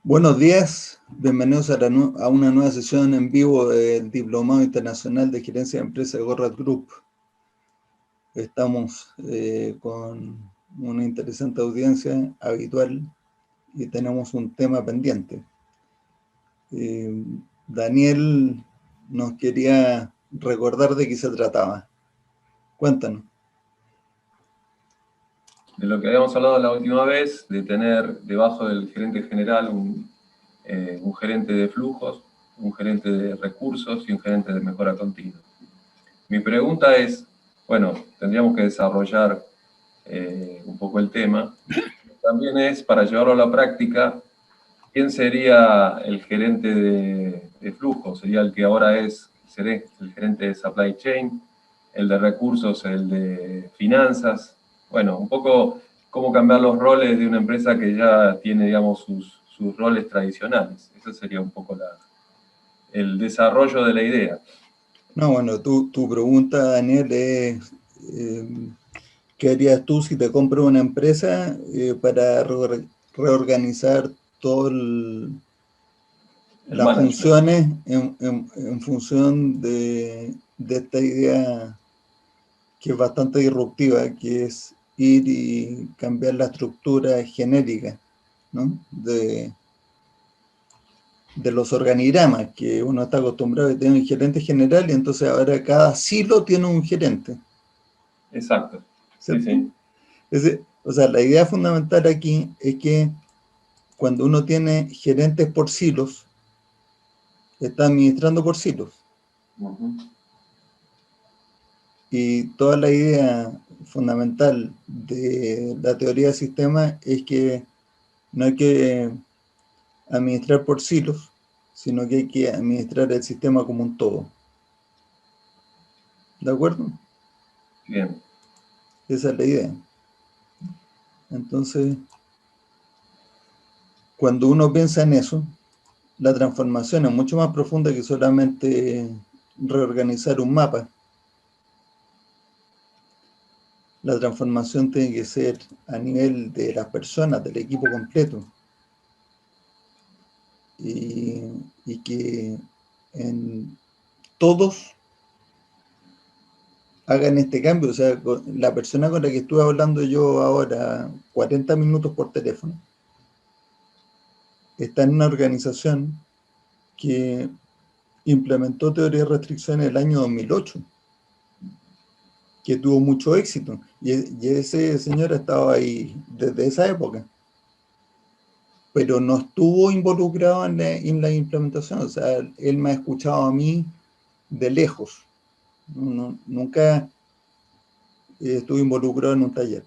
Buenos días, bienvenidos a una nueva sesión en vivo del Diplomado Internacional de Gerencia de Empresas de Gorrat Group. Estamos con una interesante audiencia habitual y tenemos un tema pendiente. Daniel nos quería recordar de qué se trataba. Cuéntanos. De lo que habíamos hablado la última vez, de tener debajo del gerente general un gerente de flujos, un gerente de recursos y un gerente de mejora continua. Mi pregunta es, bueno, tendríamos que desarrollar un poco el tema. También es, para llevarlo a la práctica, ¿quién sería el gerente de flujos? ¿Sería el que ahora es el gerente de supply chain, el de recursos, el de finanzas? Bueno, un poco cómo cambiar los roles de una empresa que ya tiene, digamos, sus roles tradicionales. Ese sería un poco el desarrollo de la idea. No, bueno, tu pregunta, Daniel, es ¿qué harías tú si te compras una empresa para reorganizar todo El las management. funciones en función de esta idea que es bastante disruptiva, que es ir y cambiar la estructura genérica, ¿no? de los organigramas, que uno está acostumbrado a tener un gerente general y entonces ahora cada silo tiene un gerente, Exacto. Sí, ¿cierto? sí. O sea, la idea fundamental aquí es que cuando uno tiene gerentes por silos, está administrando por silos. Y toda la idea fundamental de la teoría de sistemas es que no hay que administrar por silos, sino que hay que administrar el sistema como un todo. ¿De acuerdo? Bien. Esa es la idea. Entonces, cuando uno piensa en eso, la transformación es mucho más profunda que solamente reorganizar un mapa. La transformación tiene que ser a nivel de las personas, del equipo completo. Y que en todos hagan este cambio. O sea, la persona con la que estuve hablando yo ahora, 40 minutos por teléfono, está en una organización que implementó teoría de restricción en el año 2008, que tuvo mucho éxito. Y ese señor estaba ahí desde esa época, pero no estuvo involucrado en la implementación. O sea, él me ha escuchado a mí de lejos. Nunca estuve involucrado en un taller.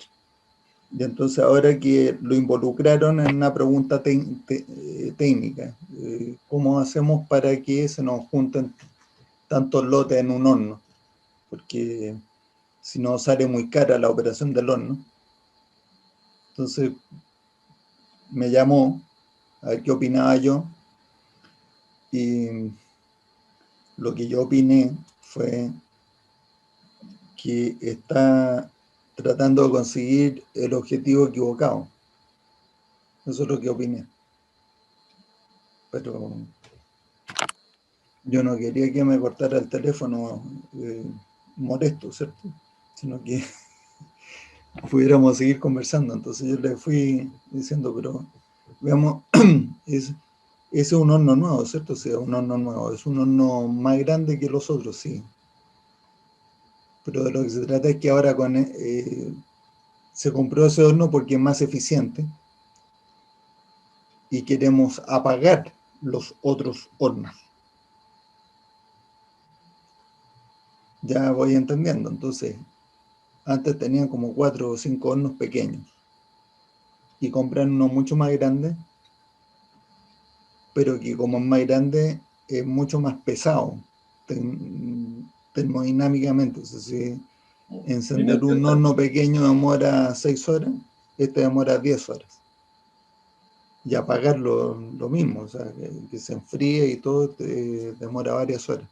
Y entonces ahora que lo involucraron en una pregunta técnica, ¿cómo hacemos para que se nos junten tantos lotes en un horno? Porque si no sale muy cara la operación del horno. Entonces me llamó a ver qué opinaba yo, y lo que yo opiné fue que está tratando de conseguir el objetivo equivocado. Eso es lo que opiné. Pero yo no quería que me cortara el teléfono molesto, ¿cierto? Sino que pudiéramos seguir conversando. Entonces yo le fui diciendo, pero veamos, ese es un horno nuevo, ¿cierto? O sea, un horno nuevo. Es un horno más grande que los otros, sí. Pero de lo que se trata es que ahora se compró ese horno porque es más eficiente y queremos apagar los otros hornos. Ya voy entendiendo. Entonces, antes tenían como 4 o 5 hornos pequeños y compran uno mucho más grande, pero que como es más grande es mucho más pesado termodinámicamente. O sea, si encender un horno pequeño demora 6 horas, este demora 10 horas. Y apagarlo lo mismo, o sea, que se enfríe y todo demora varias horas.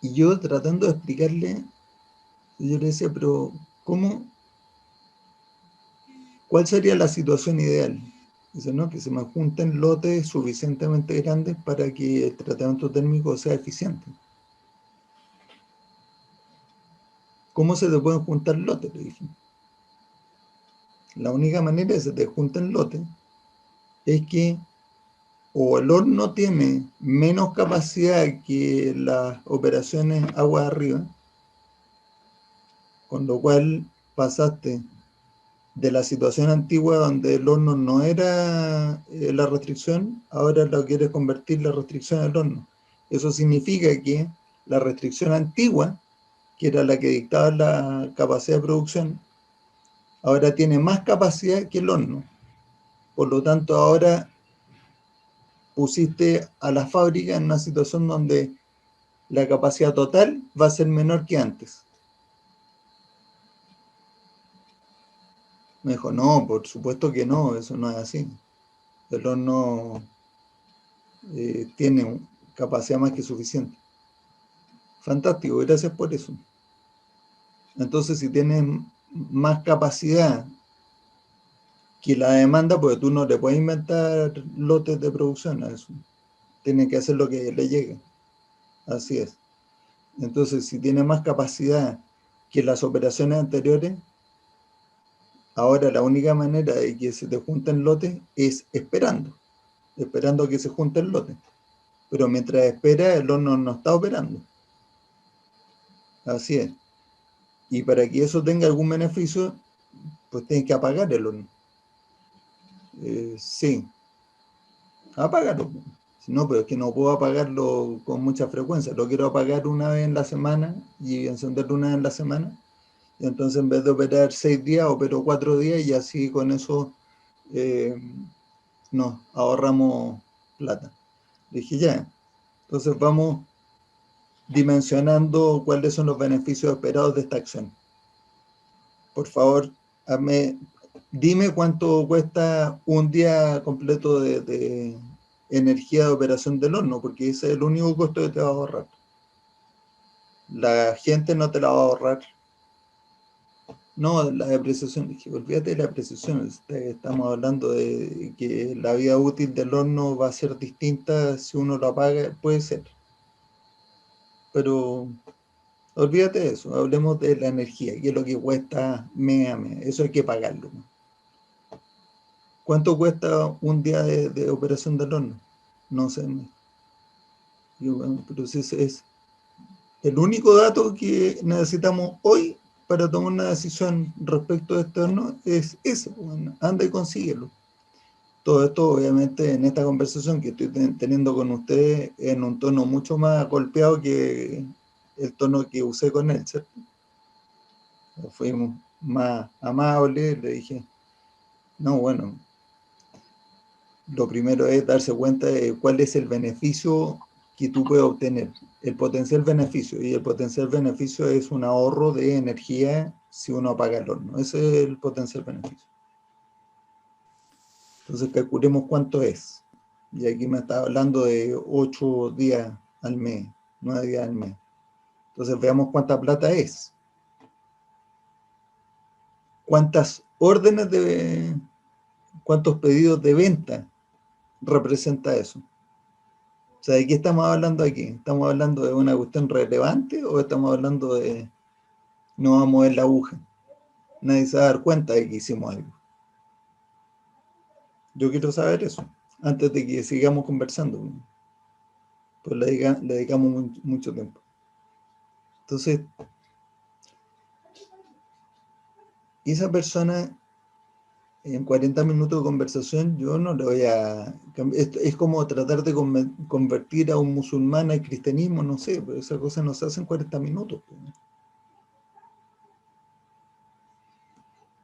Y yo tratando de explicarle, yo le decía, pero ¿cómo ¿Cuál sería la situación ideal? Dice, ¿no? Que se me junten lotes suficientemente grandes para que el tratamiento térmico sea eficiente. ¿Cómo se te pueden juntar lotes? Le dije. La única manera de que se te junten lotes es que o el horno tiene menos capacidad que las operaciones agua arriba, con lo cual pasaste de la situación antigua donde el horno no era la restricción, ahora lo quieres convertir la restricción al horno. Eso significa que la restricción antigua, que era la que dictaba la capacidad de producción, ahora tiene más capacidad que el horno. Por lo tanto, ahora pusiste a la fábrica en una situación donde la capacidad total va a ser menor que antes. Me dijo, no, por supuesto que no, eso no es así. El horno tiene capacidad más que suficiente. Fantástico, gracias por eso. Entonces, si tienes más capacidad que la demanda, pues tú no le puedes inventar lotes de producción a eso. Tiene que hacer lo que le llegue. Así es. Entonces, si tiene más capacidad que las operaciones anteriores, ahora la única manera de que se te junten lotes es esperando a que se junten lotes. Pero mientras espera, el horno no está operando. Así es. Y para que eso tenga algún beneficio, pues tienes que apagar el horno. Sí, apágalo. No, pero es que no puedo apagarlo con mucha frecuencia. Lo quiero apagar una vez en la semana y encenderlo una vez en la semana. Y entonces en vez de operar 6 días, opero 4 días y así con eso nos ahorramos plata. Dije ya. Entonces vamos dimensionando cuáles son los beneficios esperados de esta acción. Por favor, dime cuánto cuesta un día completo de energía de operación del horno, porque ese es el único costo que te va a ahorrar. La gente no te la va a ahorrar. No, la depreciación, dije, olvídate de la depreciación. Estamos hablando de que la vida útil del horno va a ser distinta si uno lo apaga, puede ser. Pero olvídate de eso, hablemos de la energía, que es lo que cuesta mes a mes. Eso hay que pagarlo. ¿Cuánto cuesta un día de operación del horno? No sé. Bueno, pero ese es el único dato que necesitamos hoy para tomar una decisión respecto a este horno, es ese. Bueno, anda y consíguelo. Todo esto, obviamente, en esta conversación que estoy teniendo con ustedes, en un tono mucho más golpeado que el tono que usé con él, ¿cierto? Fuimos más amables, le dije, no, bueno, lo primero es darse cuenta de cuál es el beneficio que tú puedes obtener, el potencial beneficio, y el potencial beneficio es un ahorro de energía si uno apaga el horno. Ese es el potencial beneficio. Entonces calculemos cuánto es. Y aquí me está hablando de 8 días al mes, 9 días al mes. Entonces veamos cuánta plata es. ¿Cuántas órdenes cuántos pedidos de venta representa eso? O sea, ¿de qué estamos hablando aquí? ¿Estamos hablando de una cuestión relevante o estamos hablando de no vamos a mover la aguja? Nadie se va a dar cuenta de que hicimos algo. Yo quiero saber eso antes de que sigamos conversando. Pues le dedicamos mucho tiempo. Entonces, esa persona en 40 minutos de conversación, yo no le voy a... Es como tratar de convertir a un musulmán al cristianismo, no sé, pero esa cosa no se hace en 40 minutos.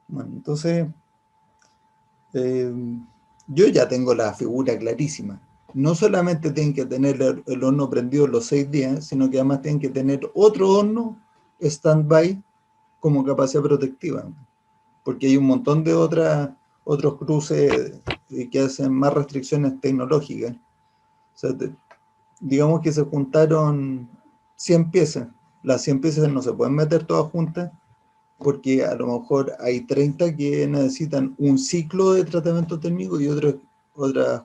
Bueno, entonces, yo ya tengo la figura clarísima. No solamente tienen que tener el horno prendido los 6 días, sino que además tienen que tener otro horno stand-by como capacidad protectiva, porque hay un montón de otros cruces que hacen más restricciones tecnológicas. O sea, digamos que se juntaron 100 piezas. Las 100 piezas no se pueden meter todas juntas porque a lo mejor hay 30 que necesitan un ciclo de tratamiento térmico y otras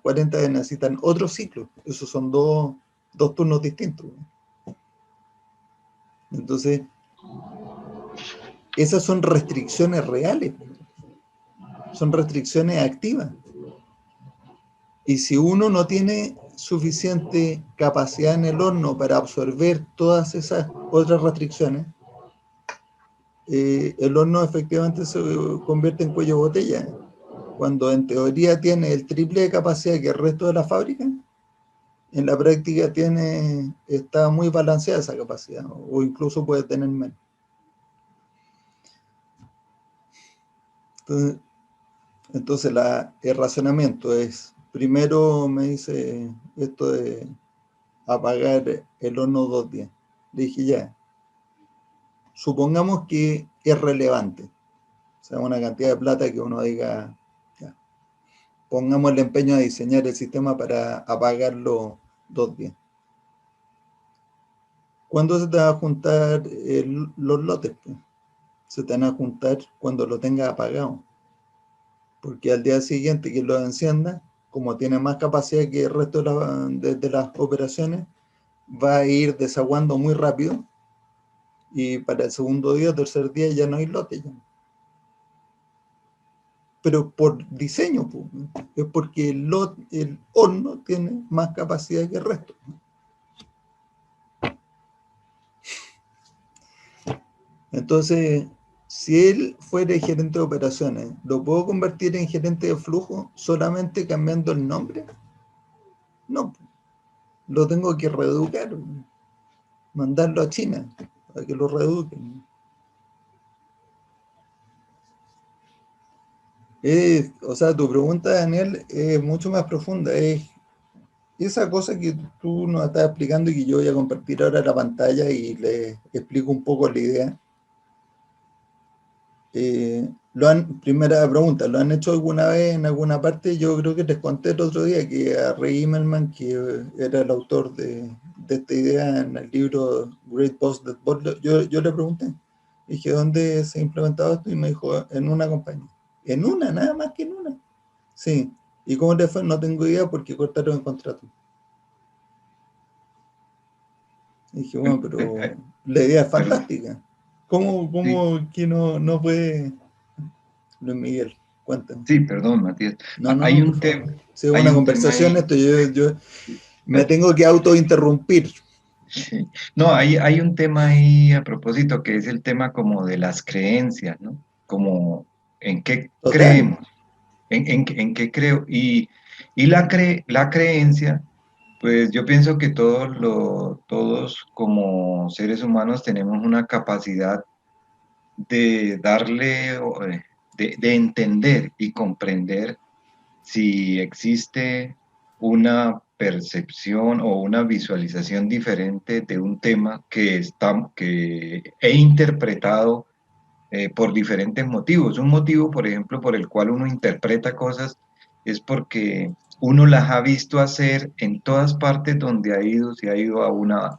40 que necesitan otro ciclo. Esos son dos turnos distintos. Entonces, esas son restricciones reales, son restricciones activas. Y si uno no tiene suficiente capacidad en el horno para absorber todas esas otras restricciones, el horno efectivamente se convierte en cuello de botella. Cuando en teoría tiene el triple de capacidad que el resto de la fábrica, en la práctica está muy balanceada esa capacidad, o incluso puede tener menos. Entonces el razonamiento es, primero me dice esto de apagar el horno 2 días. Le dije, ya, supongamos que es relevante, o sea, una cantidad de plata que uno diga, ya, pongamos el empeño a diseñar el sistema para apagarlo 2 días. ¿Cuándo se te va a juntar los lotes? Pues? Se te van a juntar cuando lo tengas apagado. Porque al día siguiente que lo encienda, como tiene más capacidad que el resto de las operaciones, va a ir desaguando muy rápido y para el segundo día o tercer día ya no hay lote. Ya. Pero por diseño, pues, es porque el horno tiene más capacidad que el resto. Entonces, si él fuera gerente de operaciones, ¿lo puedo convertir en gerente de flujo solamente cambiando el nombre? No, lo tengo que reeducar, mandarlo a China para que lo reeduquen. O sea, tu pregunta, Daniel, es mucho más profunda. Es esa cosa que tú nos estás explicando y que yo voy a compartir ahora en la pantalla y le explico un poco la idea. Primera pregunta, ¿lo han hecho alguna vez en alguna parte? Yo creo que les conté el otro día que a Ray Immelman, que era el autor de esta idea en el libro Great Boss That Bought, yo le pregunté, dije, ¿dónde se ha implementado esto? Y me dijo, en una compañía. En una, nada más que en una. Sí. ¿Y cómo le fue? No tengo idea porque cortaron el contrato. Y dije, bueno, pero la idea es Perdón, fantástica. ¿Cómo sí, que no puede? Luis Miguel, cuéntame. sí, perdón, Matías. No, Hay por un favor. tema, Si es hay una un tema conversación, ahí. esto yo me tengo que autointerrumpir. Sí. No, hay un tema ahí a propósito que es el tema como de las creencias, ¿no? Como en qué Total. creemos, en qué creo. Y la creencia, pues yo pienso que todos como seres humanos tenemos una capacidad de darle, de entender y comprender si existe una percepción o una visualización diferente de un tema que he interpretado por diferentes motivos. Un motivo, por ejemplo, por el cual uno interpreta cosas es porque uno las ha visto hacer en todas partes donde ha ido, si ha ido a una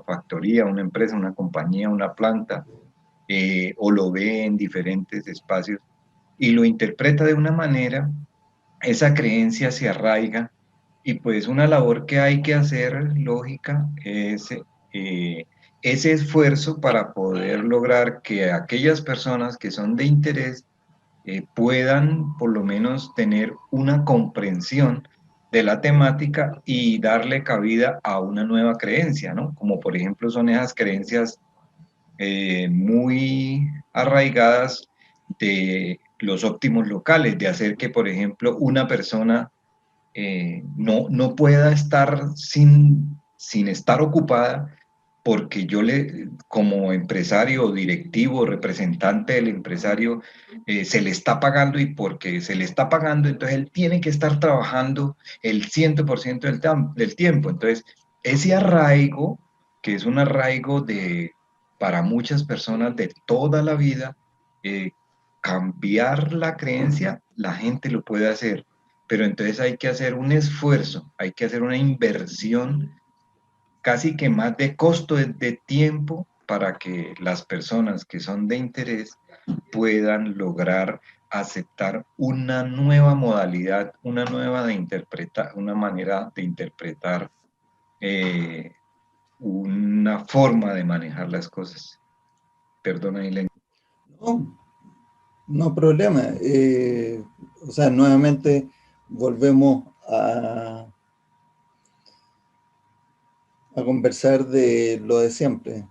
factoría, a una empresa, una compañía, una planta, o lo ve en diferentes espacios y lo interpreta de una manera, esa creencia se arraiga y pues una labor que hay que hacer, lógica, es eh, ese esfuerzo para poder lograr que aquellas personas que son de interés puedan por lo menos tener una comprensión de la temática y darle cabida a una nueva creencia, ¿no? Como por ejemplo son esas creencias muy arraigadas de los óptimos locales, de hacer que, por ejemplo, una persona no pueda estar sin estar ocupada porque como empresario, directivo, representante del empresario, se le está pagando y porque se le está pagando, entonces él tiene que estar trabajando el 100% del tiempo. Entonces, ese arraigo, que es un arraigo para muchas personas de toda la vida, eh, cambiar la creencia, la gente lo puede hacer, pero entonces hay que hacer un esfuerzo, hay que hacer una inversión casi que más de costo de tiempo para que las personas que son de interés puedan lograr aceptar una nueva modalidad, una manera de interpretar una forma de manejar las cosas. Perdona, Aileen. No, no problema. O sea, nuevamente volvemos a conversar de lo de siempre,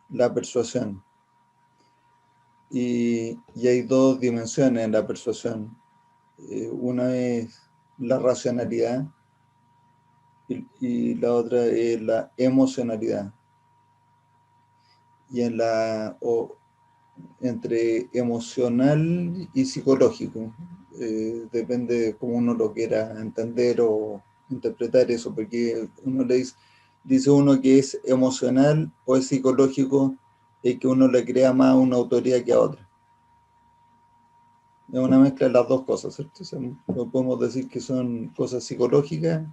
la persuasión. Y hay dos dimensiones en la persuasión. Una es la racionalidad y la otra es la emocionalidad. Y entre emocional y psicológico, depende de cómo uno lo quiera entender o interpretar eso, porque uno dice uno que es emocional o es psicológico, es que uno le crea más a una autoridad que a otra. Es una mezcla de las dos cosas, ¿cierto? O sea, no podemos decir que son cosas psicológicas,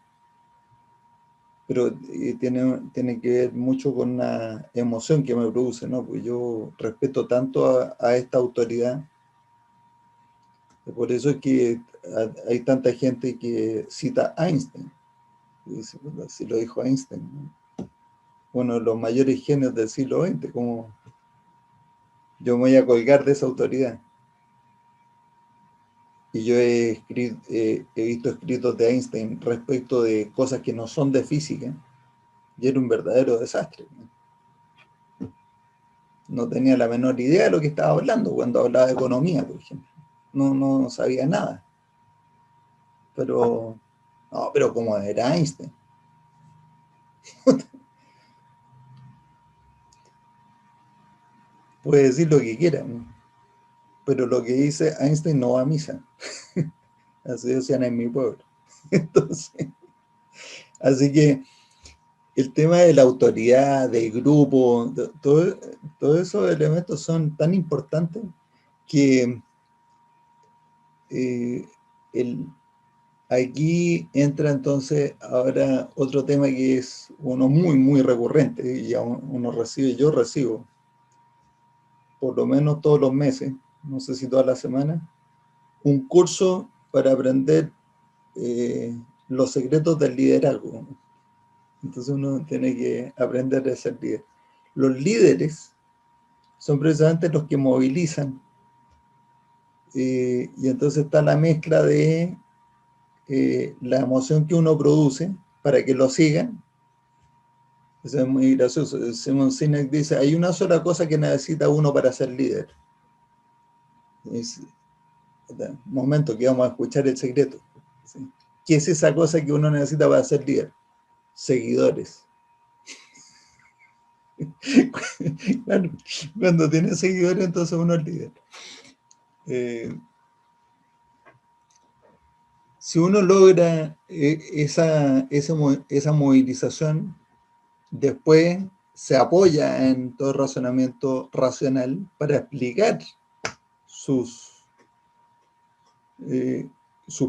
pero tiene que ver mucho con la emoción que me produce, ¿no? Pues yo respeto tanto a esta autoridad, por eso es que hay tanta gente que cita a Einstein. Y dice, "Puta, si lo dijo Einstein, ¿no? Uno de los mayores genios del siglo XX, como yo me voy a colgar de esa autoridad". Y yo he visto escritos de Einstein respecto de cosas que no son de física, y era un verdadero desastre. No tenía la menor idea de lo que estaba hablando cuando hablaba de economía, por ejemplo. No sabía nada. Pero, no, pero como era Einstein. Puede decir lo que quiera, ¿no? Pero lo que dice Einstein no va a misa. Así decían en mi pueblo. Entonces, así que el tema de la autoridad, del grupo, todos esos elementos son tan importantes que aquí entra entonces ahora otro tema que es uno muy, muy recurrente, y yo recibo, por lo menos todos los meses, no sé si todas las semanas, un curso para aprender los secretos del liderazgo. Entonces uno tiene que aprender a ser líder. Los líderes son precisamente los que movilizan, y entonces está la mezcla de la emoción que uno produce para que lo sigan. Eso es muy gracioso. Simon Sinek dice, hay una sola cosa que necesita uno para ser líder. Es, momento que vamos a escuchar el secreto. ¿Sí? ¿Qué es esa cosa que uno necesita para ser líder? Seguidores. Claro, cuando tiene seguidores, entonces uno es líder. Si uno logra esa movilización, después se apoya en todo razonamiento racional para explicar sus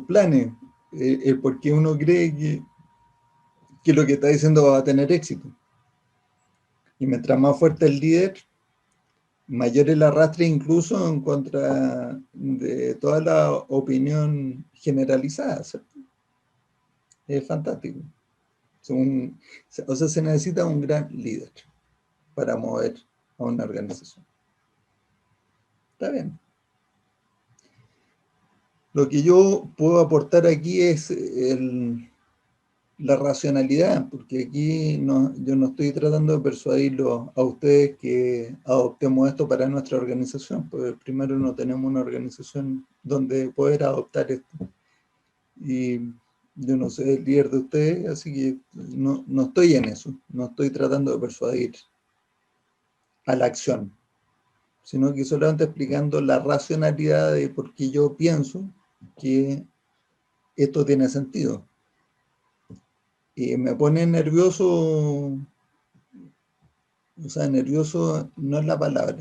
planes, el por qué uno cree que lo que está diciendo va a tener éxito. Y mientras más fuerte el líder, mayor el arrastre incluso en contra de toda la opinión generalizada, ¿cierto? Es fantástico. O sea, se necesita un gran líder para mover a una organización. Está bien. Lo que yo puedo aportar aquí es la racionalidad, porque aquí yo no estoy tratando de persuadirlos a ustedes que adoptemos esto para nuestra organización, porque primero no tenemos una organización donde poder adoptar esto. Y yo no soy el líder de ustedes, así que no estoy en eso, no estoy tratando de persuadir a la acción, sino que solamente explicando la racionalidad de por qué yo pienso que esto tiene sentido. Y me pone nervioso, o sea, nervioso no es la palabra.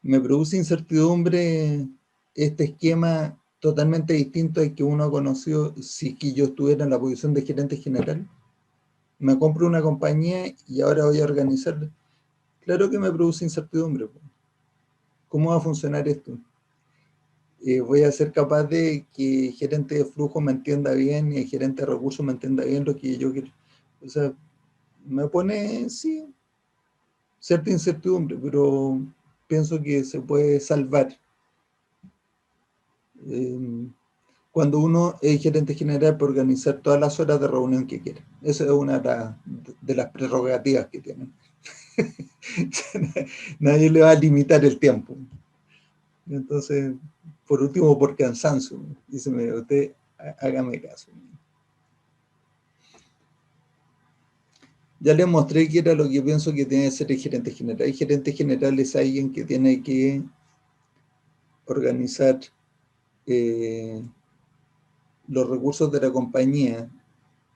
Me produce incertidumbre este esquema totalmente distinto al que uno ha conocido si que yo estuviera en la posición de gerente general. Me compro una compañía y ahora voy a organizar. Claro que me produce incertidumbre. ¿Cómo va a funcionar esto? ¿Voy a ser capaz de que el gerente de flujo me entienda bien y el gerente de recursos me entienda bien lo que yo quiero? O sea, me pone, sí, cierta incertidumbre, pero pienso que se puede salvar. Cuando uno es gerente general puede organizar todas las horas de reunión que quiera. Esa es una de las prerrogativas que tienen. Nadie le va a limitar el tiempo. Entonces, por último, por cansancio, dice, usted hágame caso. Ya les mostré que era lo que pienso que tiene que ser el gerente general. El gerente general es alguien que tiene que organizar los recursos de la compañía,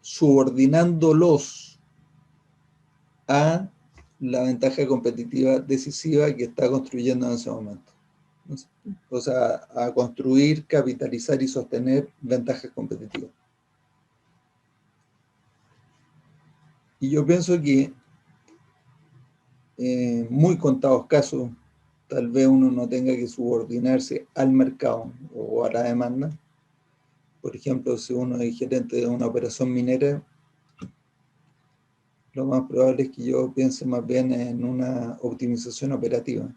subordinándolos a la ventaja competitiva decisiva que está construyendo en ese momento. O sea, a construir, capitalizar y sostener ventajas competitivas. Y yo pienso que en muy contados casos, tal vez uno no tenga que subordinarse al mercado o a la demanda. Por ejemplo, si uno es gerente de una operación minera, lo más probable es que yo piense más bien en una optimización operativa,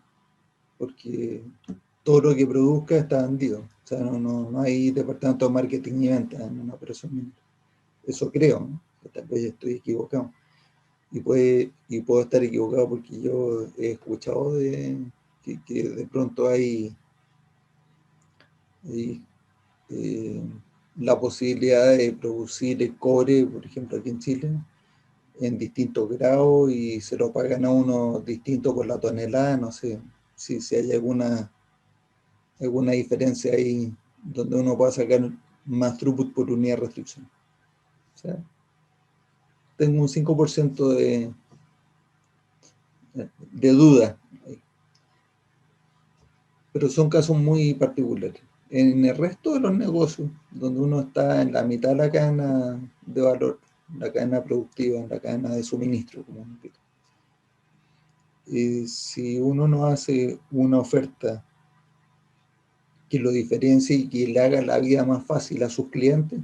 porque todo lo que produzca está vendido. O sea, no hay departamento de marketing y venta en una operación minera. Eso creo, ¿no? Tal vez estoy equivocado. Y puedo estar equivocado porque yo he escuchado que de pronto hay la posibilidad de producir el cobre, por ejemplo, aquí en Chile, en distintos grados y se lo pagan a uno distinto por la tonelada. No sé si hay alguna diferencia ahí donde uno pueda sacar más throughput por unidad de restricción. O sea, tengo un 5% de duda, pero son casos muy particulares. En el resto de los negocios, donde uno está en la mitad de la cadena de valor, la cadena productiva, en la cadena de suministro, como si uno no hace una oferta que lo diferencie y que le haga la vida más fácil a sus clientes,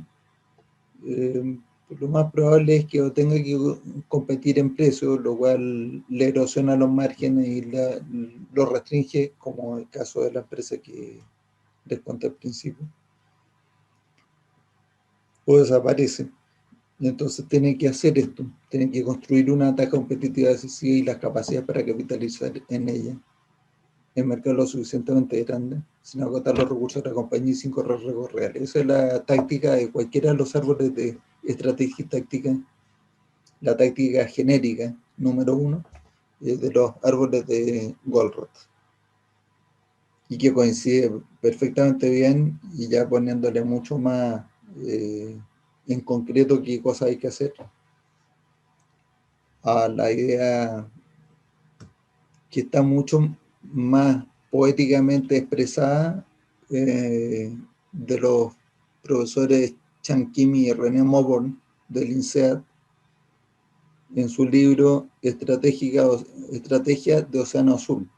lo más probable es que tenga que competir en precios, lo cual le erosiona los márgenes y lo restringe, como el caso de la empresa que les conté al principio, o desaparece. Y entonces tienen que hacer esto, tienen que construir una ventaja competitiva decisiva y las capacidades para capitalizar en ella, en mercados lo suficientemente grandes, sin agotar los recursos de la compañía y sin correr riesgos reales. Esa es la táctica de cualquiera de los árboles de estrategia y táctica, la táctica genérica número 1 de los árboles de Goldratt, y que coincide perfectamente bien, y ya poniéndole mucho más en concreto qué cosas hay que hacer, a la idea que está mucho más poéticamente expresada de los profesores Chan Kim y René Mauborgne del INSEAD en su libro Estrategia de Océano Azul.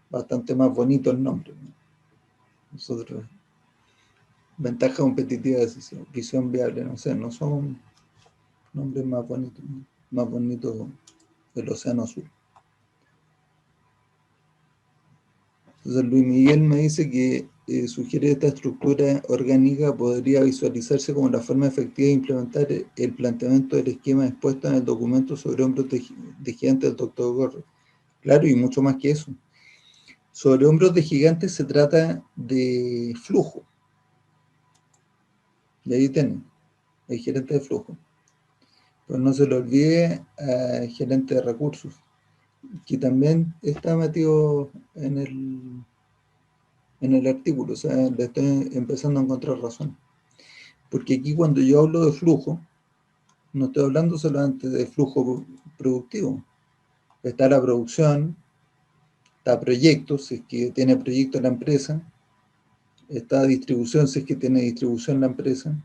Bastante más bonito el nombre, ¿no? Nosotros, ventaja competitiva de decisión, visión viable, no sé, no son nombres más bonitos del Océano Azul. Entonces Luis Miguel me dice que sugiere esta estructura orgánica podría visualizarse como la forma efectiva de implementar el planteamiento del esquema expuesto en el documento sobre hombros de gigantes del Dr. Gorro. Claro, y mucho más que eso. Sobre hombros de gigantes se trata de flujo. Y ahí tienen, el gerente de flujo. Pero no se le olvide al gerente de recursos, que también está metido en el artículo. O sea, le estoy empezando a encontrar razón. Porque aquí cuando yo hablo de flujo, no estoy hablando solamente de flujo productivo. Está la producción, está proyectos, si es que tiene proyecto la empresa, está distribución, si es que tiene distribución la empresa,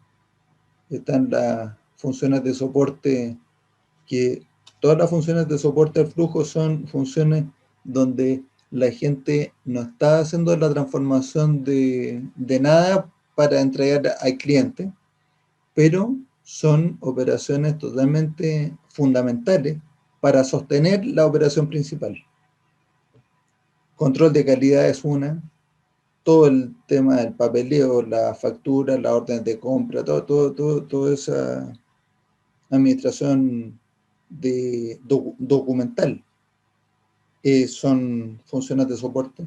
están las funciones de soporte que Todas las funciones de soporte al flujo son funciones donde la gente no está haciendo la transformación de nada para entregar al cliente, pero son operaciones totalmente fundamentales para sostener la operación principal. Control de calidad es una, todo el tema del papeleo, la factura, la orden de compra, toda esa administración documental son funciones de soporte.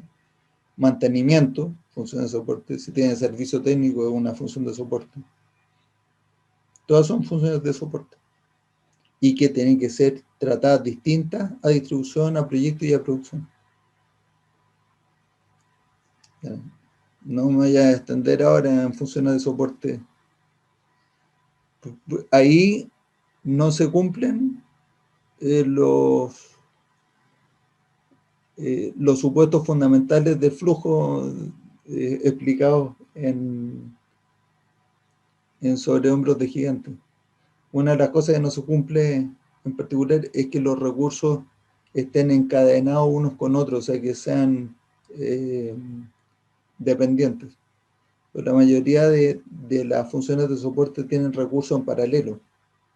Mantenimiento, funciones de soporte. Si tiene servicio técnico, es una función de soporte. Todas son funciones de soporte. Y que tienen que ser tratadas distintas a distribución, a proyecto y a producción. No me voy a extender ahora en funciones de soporte. Ahí no se cumplen los supuestos fundamentales del flujo explicados en Sobre hombros de gigantes. Una de las cosas que no se cumple en particular es que los recursos estén encadenados unos con otros, o sea, que sean dependientes. Pero la mayoría de las funciones de soporte tienen recursos en paralelo.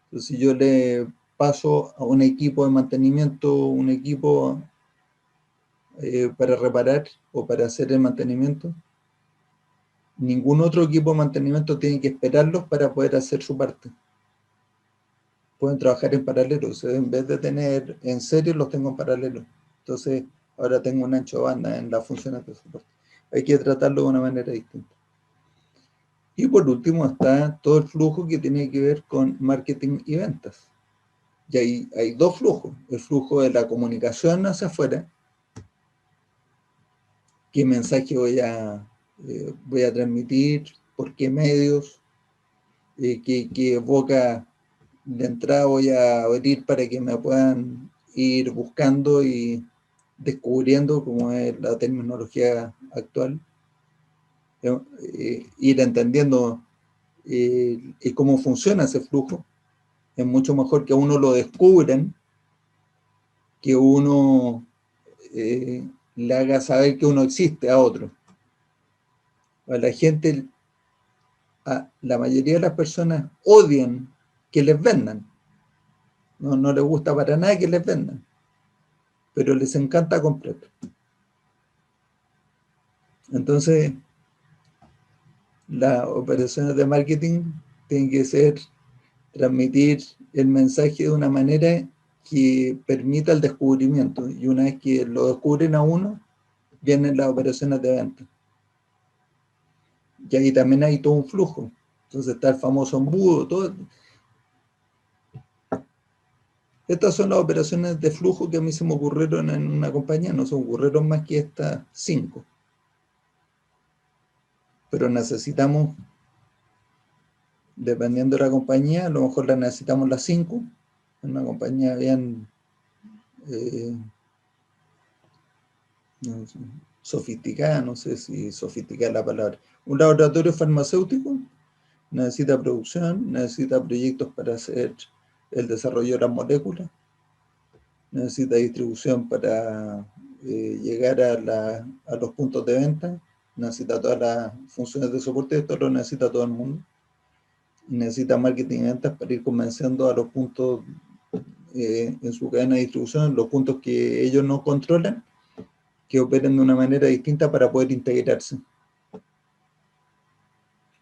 Entonces, si yo le paso a un equipo de mantenimiento, un equipo para reparar o para hacer el mantenimiento, ningún otro equipo de mantenimiento tiene que esperarlos para poder hacer su parte. Pueden trabajar en paralelo, o sea, en vez de tener en serie, los tengo en paralelo. Entonces, ahora tengo un ancho de banda en las funciones de soporte. Hay que tratarlo de una manera distinta. Y por último está todo el flujo que tiene que ver con marketing y ventas. Y hay dos flujos. El flujo de la comunicación hacia afuera, qué mensaje voy a transmitir, por qué medios, qué boca de entrada voy a abrir para que me puedan ir buscando y descubriendo, como es la terminología actual, ir entendiendo cómo funciona ese flujo. Es mucho mejor que uno lo descubran, que uno le haga saber que uno existe a otro. A la gente, la mayoría de las personas odian que les vendan. No les gusta para nada que les vendan, pero les encanta comprar. Entonces, las operaciones de marketing tienen que ser transmitir el mensaje de una manera que permita el descubrimiento. Y una vez que lo descubren a uno, vienen las operaciones de venta. Y ahí también hay todo un flujo. Entonces está el famoso embudo, todo. Estas son las operaciones de flujo que a mí se me ocurrieron en una compañía, no se me ocurrieron más que estas 5. Pero necesitamos, dependiendo de la compañía, a lo mejor las necesitamos las 5. En una compañía bien sofisticada, no sé si sofisticada es la palabra. Un laboratorio farmacéutico necesita producción, necesita proyectos para hacer el desarrollo de las moléculas, necesita distribución para llegar a los puntos de venta, necesita todas las funciones de soporte, esto lo necesita todo el mundo. Y necesita marketing y ventas para ir convenciendo a los puntos en su cadena de distribución, los puntos que ellos no controlan, que operen de una manera distinta para poder integrarse.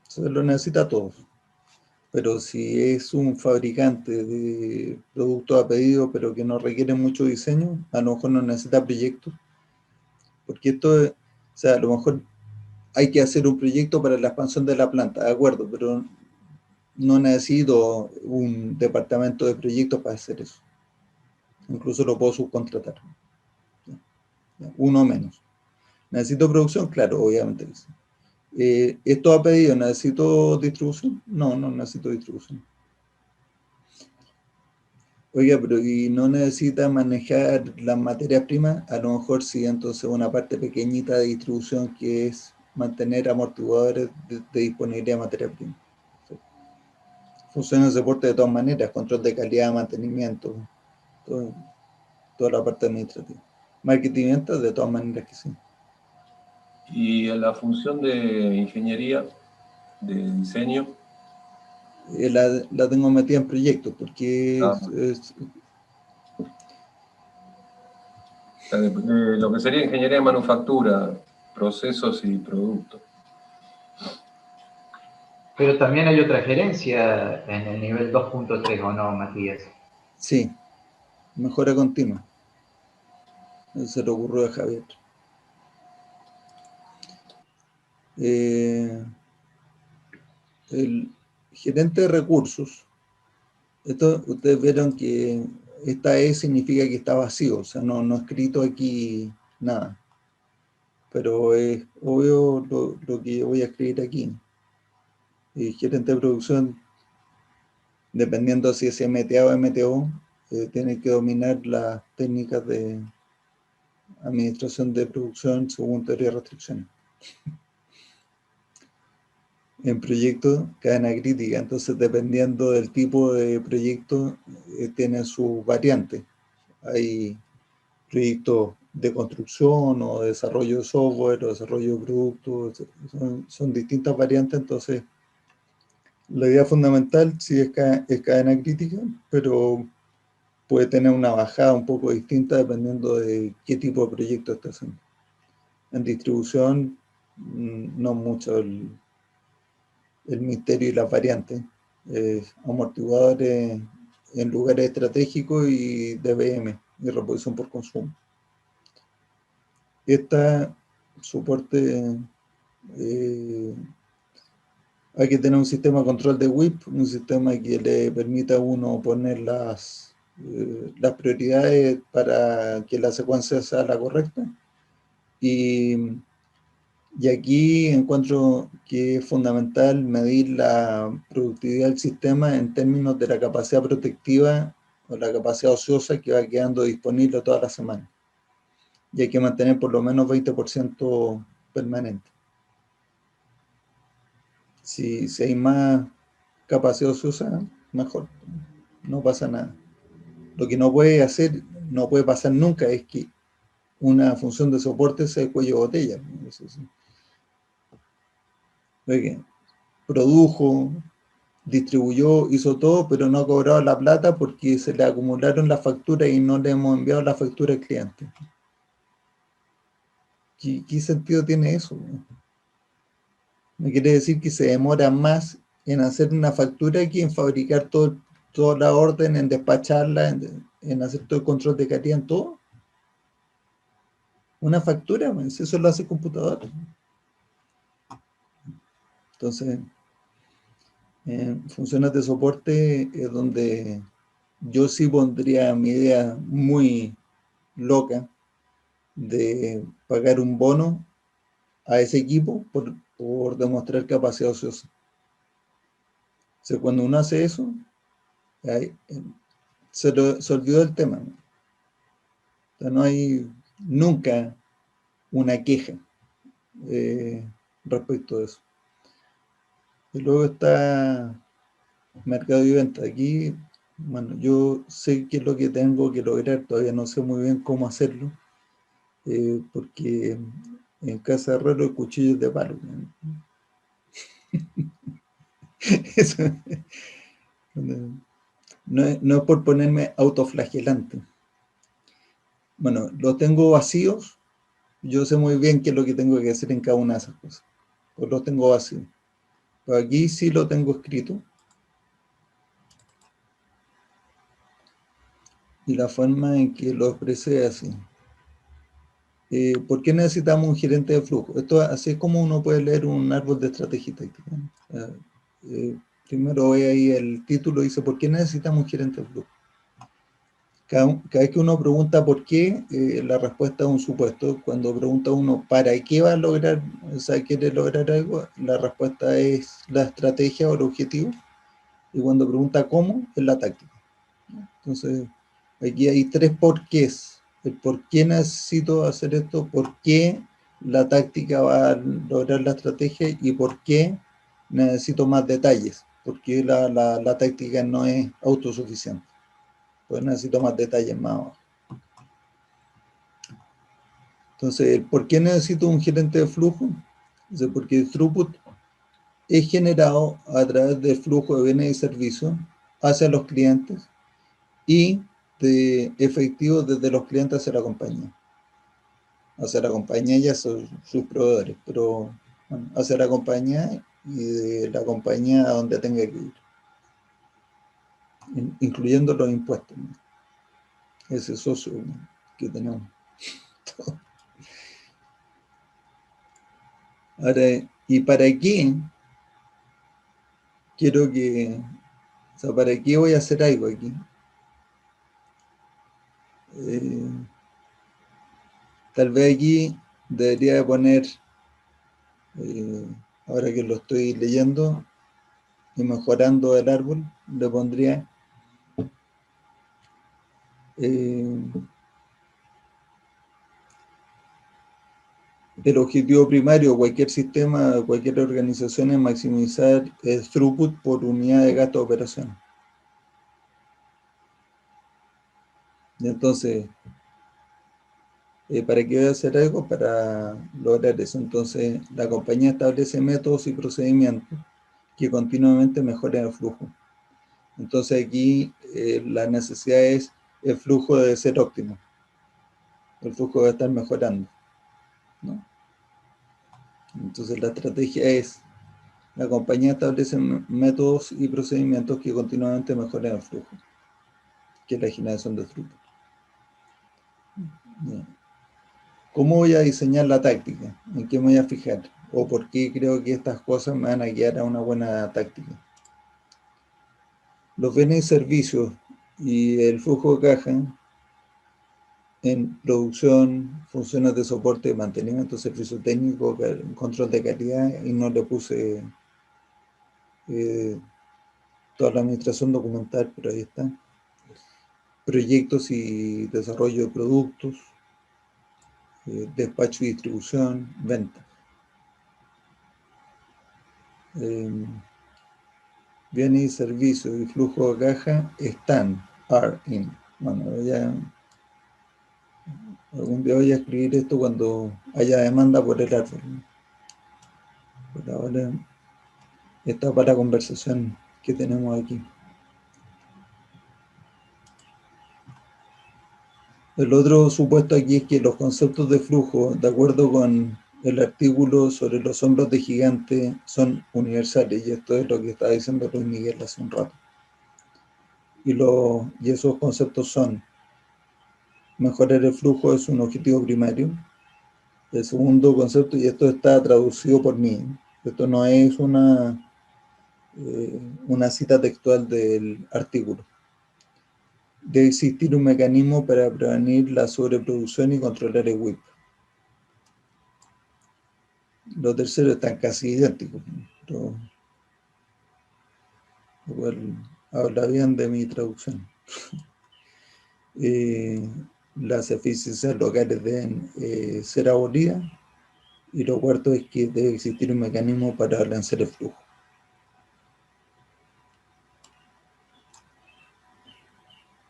Eso lo necesita todos. Pero si es un fabricante de productos a pedido, pero que no requiere mucho diseño, a lo mejor no necesita proyectos. Porque esto, o sea, a lo mejor hay que hacer un proyecto para la expansión de la planta, de acuerdo, pero no necesito un departamento de proyectos para hacer eso. Incluso lo puedo subcontratar. Uno menos. ¿Necesito producción? Claro, obviamente. ¿Esto ha pedido? ¿Necesito distribución? No necesito distribución. Oiga, pero ¿y no necesita manejar las materias primas? A lo mejor sí, entonces una parte pequeñita de distribución que es mantener amortiguadores de disponibilidad de materia prima. Funciones de soporte de todas maneras, control de calidad, mantenimiento. todo- toda la parte administrativa. Marketing y ventas, de todas maneras que sí. Y en la función de ingeniería, de diseño, La tengo metida en proyectos, porque de lo que sería ingeniería de manufactura, procesos y productos. Pero también hay otra gerencia en el nivel 2.3, ¿o no, Matías? sí, mejora continua. Eso se le ocurrió a Javier. El gerente de recursos, esto ustedes vieron que esta E significa que está vacío, o sea, no escrito aquí nada. Pero es obvio lo que yo voy a escribir aquí. Gerente de producción, dependiendo si es MTA o MTO, tiene que dominar las técnicas de administración de producción según teoría de restricciones. En proyectos, cadena crítica, entonces dependiendo del tipo de proyecto, tiene sus variantes. Hay proyectos de construcción o de desarrollo de software o desarrollo de productos, son distintas variantes, entonces la idea fundamental sí es cadena crítica, pero puede tener una bajada un poco distinta dependiendo de qué tipo de proyecto esté haciendo. En distribución, no mucho el misterio y las variantes. Amortiguadores en lugares estratégicos y DBM, y reposición por consumo. Esta soporte, hay que tener un sistema de control de WIP, un sistema que le permita a uno poner las prioridades para que la secuencia sea la correcta. Y aquí encuentro que es fundamental medir la productividad del sistema en términos de la capacidad protectiva o la capacidad ociosa que va quedando disponible toda la semana. Y hay que mantener por lo menos 20% permanente. Si hay más capacidad ociosa, mejor. No pasa nada. Lo que no puede pasar nunca es que una función de soporte sea de cuello de botella. Eso sí. Oye, produjo, distribuyó, hizo todo, pero no ha cobrado la plata porque se le acumularon las facturas y no le hemos enviado la factura al cliente. ¿Qué sentido tiene eso? Me quiere decir que se demora más en hacer una factura que en fabricar toda la orden, en despacharla, en hacer todo el control de calidad, en todo. Una factura, pues, eso lo hace el computador. Entonces, funciones de soporte es donde yo sí pondría mi idea muy loca de pagar un bono a ese equipo por demostrar capacidad ociosa. O sea, cuando uno hace eso, ahí, se olvidó del tema, ¿no? O sea, no hay nunca una queja respecto de eso. Y luego está mercado y venta. Aquí, bueno, yo sé qué es lo que tengo que lograr, todavía no sé muy bien cómo hacerlo, porque en casa de herrero el cuchillo es de palo. Eso, no es por ponerme autoflagelante. Bueno, los tengo vacíos, yo sé muy bien qué es lo que tengo que hacer en cada una de esas cosas. Pues los tengo vacíos. Pero aquí sí lo tengo escrito. Y la forma en que lo expresé es así. ¿Por qué necesitamos un gerente de flujo? Esto así es como uno puede leer un árbol de estrategia táctica. Primero ve ahí el título y dice, ¿por qué necesitamos un gerente de flujo? Cada vez que uno pregunta por qué, la respuesta es un supuesto. Cuando pregunta uno para qué va a lograr, o sea, quiere lograr algo, la respuesta es la estrategia o el objetivo. Y cuando pregunta cómo, es la táctica. Entonces, aquí hay tres porqués. El por qué necesito hacer esto, por qué la táctica va a lograr la estrategia y por qué necesito más detalles, porque la táctica no es autosuficiente. pues necesito más detalles más abajo. Entonces, ¿por qué necesito un gerente de flujo? Entonces, porque el throughput es generado a través del flujo de bienes y servicios hacia los clientes y de efectivos desde los clientes hacia la compañía. Hacia la compañía y hacia sus proveedores, pero bueno, hacia la compañía y de la compañía a donde tenga que ir, incluyendo los impuestos, ¿no? Ese socio que tenemos. Ahora, ¿y para qué? Quiero que, o sea, ¿para qué voy a hacer algo aquí? Tal vez aquí debería de poner, ahora que lo estoy leyendo y mejorando el árbol, le pondría el objetivo primario de cualquier sistema, de cualquier organización es maximizar el throughput por unidad de gasto de operación. Y entonces, ¿para qué voy a hacer algo? Para lograr eso. Entonces, la compañía establece métodos y procedimientos que continuamente mejoren el flujo. Entonces, aquí la necesidad es el flujo debe ser óptimo. El flujo debe estar mejorando, ¿no? Entonces, la estrategia es, la compañía establece métodos y procedimientos que continuamente mejoren el flujo, que es la generación de throughput. ¿Cómo voy a diseñar la táctica? ¿En qué me voy a fijar? ¿O por qué creo que estas cosas me van a guiar a una buena táctica? Los bienes y servicios y el flujo de caja en producción, funciones de soporte y mantenimiento, servicio técnico, control de calidad, y no le puse toda la administración documental, pero ahí está. Proyectos y desarrollo de productos, despacho y distribución, venta. Bienes y servicios y flujo de caja están, are in. Bueno, ya algún día voy a escribir esto cuando haya demanda por el árbol. Por ahora, esta para la conversación que tenemos aquí. El otro supuesto aquí es que los conceptos de flujo, de acuerdo con el artículo sobre los hombros de gigante, son universales, y esto es lo que estaba diciendo Luis Miguel hace un rato. Y esos conceptos son: mejorar el flujo es un objetivo primario. El segundo concepto, y esto está traducido por mí, esto no es una cita textual del artículo. Debe existir un mecanismo para prevenir la sobreproducción y controlar el WIP. Los terceros están casi idénticos, pero igual habla bien de mi traducción. Las eficiencias locales deben ser abolidas, y lo cuarto es que debe existir un mecanismo para balancear el flujo.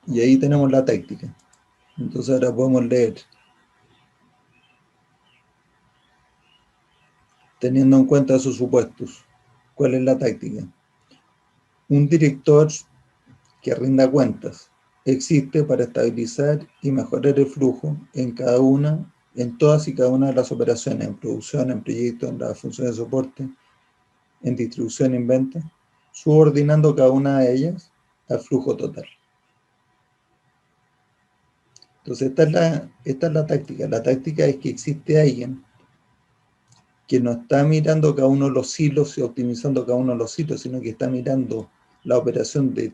Y ahí tenemos la táctica. Entonces ahora podemos leer. Teniendo en cuenta esos supuestos, ¿cuál es la táctica? Un director que rinda cuentas existe para estabilizar y mejorar el flujo en todas y cada una de las operaciones, en producción, en proyectos, en las funciones de soporte, en distribución, en venta, subordinando cada una de ellas al flujo total. Entonces esta es la táctica. La táctica es que existe alguien que no está mirando cada uno de los hilos y optimizando cada uno de los hilos, sino que está mirando la operación de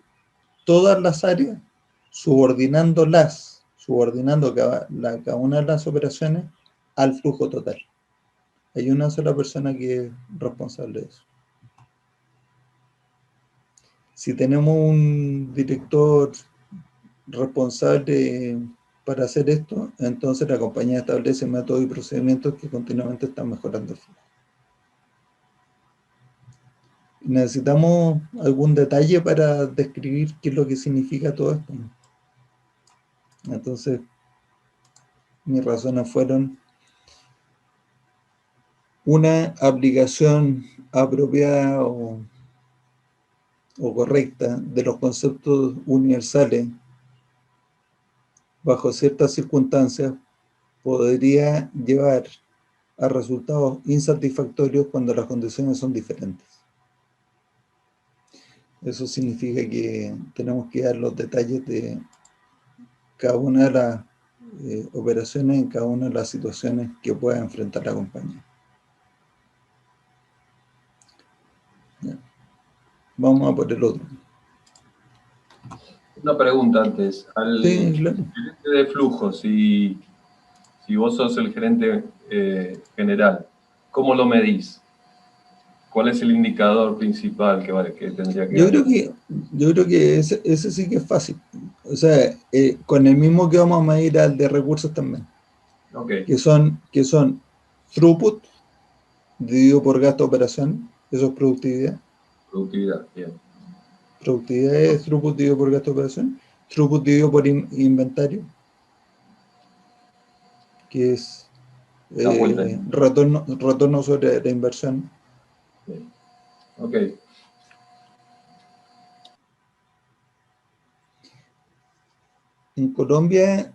todas las áreas, subordinando cada una de las operaciones al flujo total. Hay una sola persona que es responsable de eso. Si tenemos un director responsable para hacer esto, entonces la compañía establece métodos y procedimientos que continuamente están mejorando el flujo. ¿Necesitamos algún detalle para describir qué es lo que significa todo esto? Entonces, mis razones fueron: una aplicación apropiada o correcta de los conceptos universales bajo ciertas circunstancias podría llevar a resultados insatisfactorios cuando las condiciones son diferentes. Eso significa que tenemos que dar los detalles de cada una de las operaciones en cada una de las situaciones que pueda enfrentar la compañía. Ya. Vamos a por el otro. Una pregunta antes. Al Sí, claro. gerente de flujos, si vos sos el gerente general, ¿cómo lo medís? ¿Cuál es el indicador principal que tendría que Yo dar? creo que ese sí que es fácil. O sea, con el mismo que vamos a medir al de recursos también, Ok, que son throughput dividido por gasto de operación, eso es productividad. productividad, bien. Productividad es throughput dividido por gasto de operación. Throughput dividido por inventario, que es La vuelta. retorno sobre la inversión. Bien. Ok. En Colombia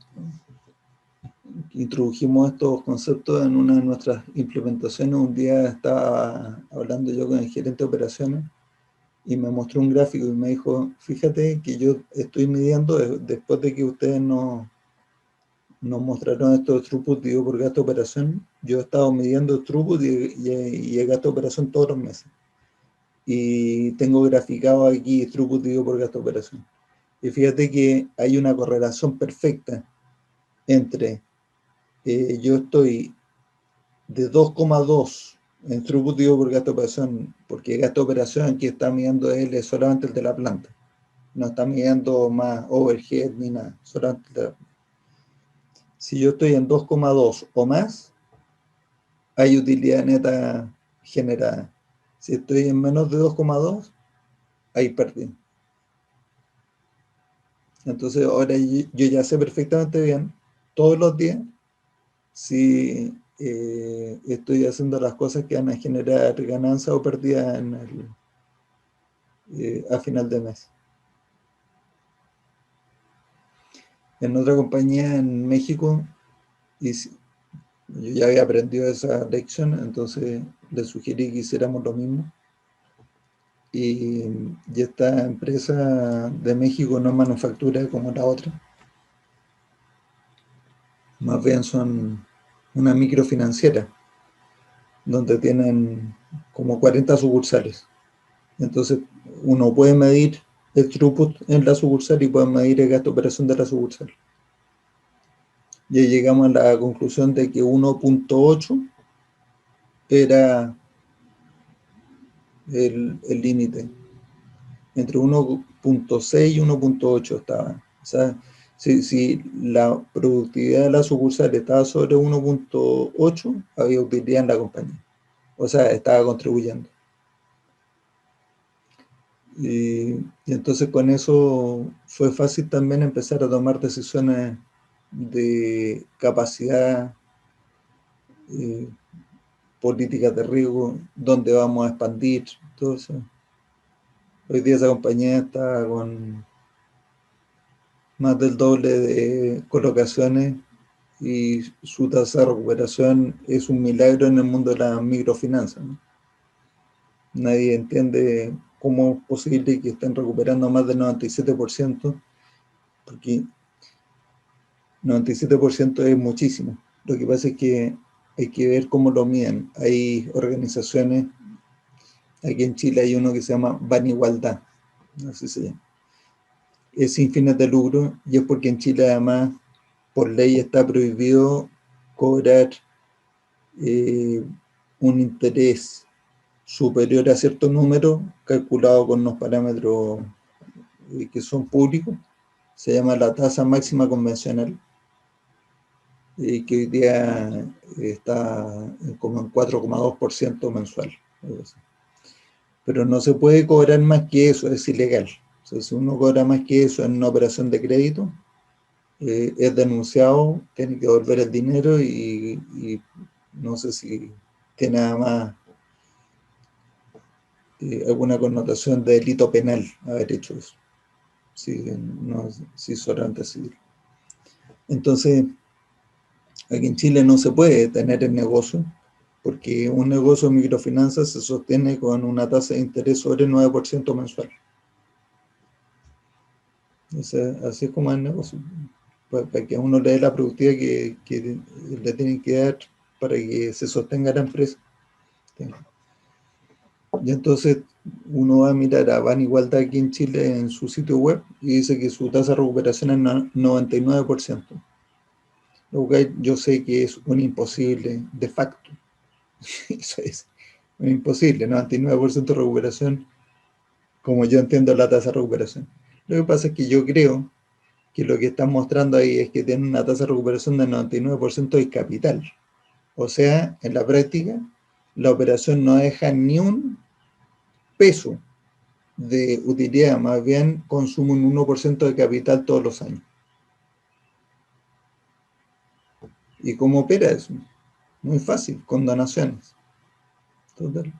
introdujimos estos conceptos en una de nuestras implementaciones. Un día estaba hablando yo con el gerente de operaciones y me mostró un gráfico y me dijo: fíjate que yo estoy midiendo, después de que ustedes nos mostraron estos throughput dividido por gasto de operación, yo he estado midiendo throughput y el gasto de operación todos los meses. Y tengo graficado aquí throughput dividido por gasto de operación. Y fíjate que hay una correlación perfecta entre yo estoy de 2,2 en throughput dividido por gasto de operación, porque el gasto de operación que está midiendo él es solamente el de la planta. No está midiendo más overhead ni nada, solamente el de la planta. Si yo estoy en 2,2 o más, hay utilidad neta generada. Si estoy en menos de 2,2, hay pérdida. Entonces ahora yo ya sé perfectamente bien, todos los días, si estoy haciendo las cosas que van a generar ganancia o pérdida a final de mes. En otra compañía en México, yo ya había aprendido esa lección, entonces le sugerí que hiciéramos lo mismo. Y esta empresa de México no es manufactura como la otra, más bien son una microfinanciera, donde tienen como 40 sucursales. Entonces uno puede medir el throughput en la sucursal y puede medir el gasto de operación de la sucursal. Y ahí llegamos a la conclusión de que 1.8 era el límite. Entre 1.6 y 1.8 estaba. O sea, si la productividad de la sucursal estaba sobre 1.8, había utilidad en la compañía. O sea, estaba contribuyendo. Y entonces con eso fue fácil también empezar a tomar decisiones de capacidad, políticas de riesgo, dónde vamos a expandir, todo eso. Hoy día esa compañía está con más del doble de colocaciones y su tasa de recuperación es un milagro en el mundo de la microfinanza, ¿no? Nadie entiende cómo es posible que estén recuperando más del 97%, porque 97% es muchísimo. Lo que pasa es que hay que ver cómo lo miden. Hay organizaciones, aquí en Chile hay uno que se llama Banigualdad, así se llama. Es sin fines de lucro y es porque en Chile además por ley está prohibido cobrar un interés superior a cierto número calculado con unos parámetros que son públicos. Se llama la tasa máxima convencional, que hoy día está como en 4,2% mensual. Pero no se puede cobrar más que eso, es ilegal. O sea, si uno cobra más que eso en una operación de crédito, es denunciado, tiene que devolver el dinero y no sé si tiene además alguna connotación de delito penal haber hecho eso, si solamente civil. Entonces, aquí en Chile no se puede tener el negocio, porque un negocio de microfinanzas se sostiene con una tasa de interés sobre el 9% mensual. Así es como es el negocio. Para que uno le dé la productividad que le tienen que dar para que se sostenga la empresa. Y entonces uno va a mirar a Ban Igualdad aquí en Chile en su sitio web y dice que su tasa de recuperación es 99%. Lo que yo sé que es un imposible de facto. Eso es un imposible, 99% de recuperación, como yo entiendo la tasa de recuperación. Lo que pasa es que yo creo que lo que están mostrando ahí es que tienen una tasa de recuperación del 99% del capital. O sea, en la práctica, la operación no deja ni un peso de utilidad, más bien consume un 1% de capital todos los años. ¿Y cómo opera eso? Muy fácil, con donaciones. Total.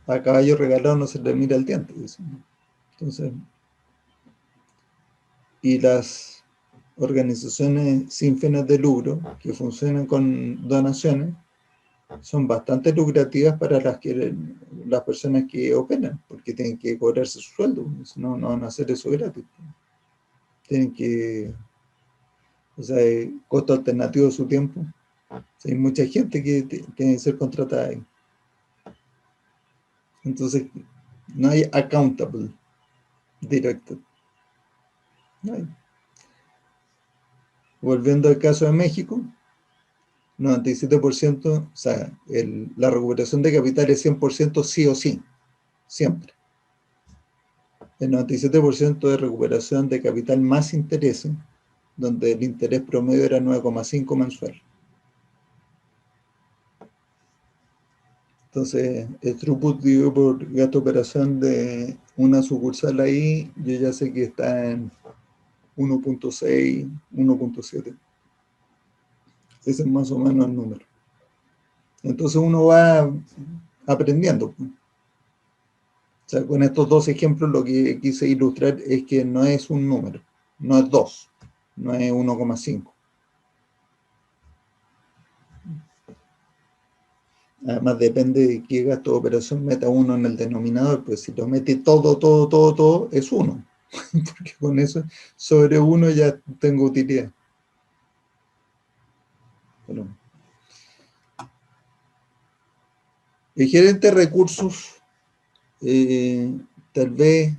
A caballo regalado no se le mira el diente. Entonces, y las organizaciones sin fines de lucro que funcionan con donaciones son bastante lucrativas para las personas que operan, porque tienen que cobrarse su sueldo, si no, no van a hacer eso gratis. Tienen que, o sea, costo alternativo de su tiempo. O sea, hay mucha gente que tiene que ser contratada ahí. Entonces, no hay accountable directo. No hay. Volviendo al caso de México, 97%, o sea, la recuperación de capital es 100% sí o sí, siempre. El 97% de recuperación de capital más intereses, donde el interés promedio era 9,5 mensual. Entonces, el throughput dividido por gasto de operación de una sucursal ahí, yo ya sé que está en 1.6, 1.7. Ese es más o menos el número. Entonces uno va aprendiendo. O sea, con estos dos ejemplos lo que quise ilustrar es que no es un número, no es 2, no es 1,5. Además depende de qué gasto de operación meta uno en el denominador, pues si lo mete todo, es 1. Porque con eso, sobre 1 ya tengo utilidad. Bueno. El gerente de recursos, tal vez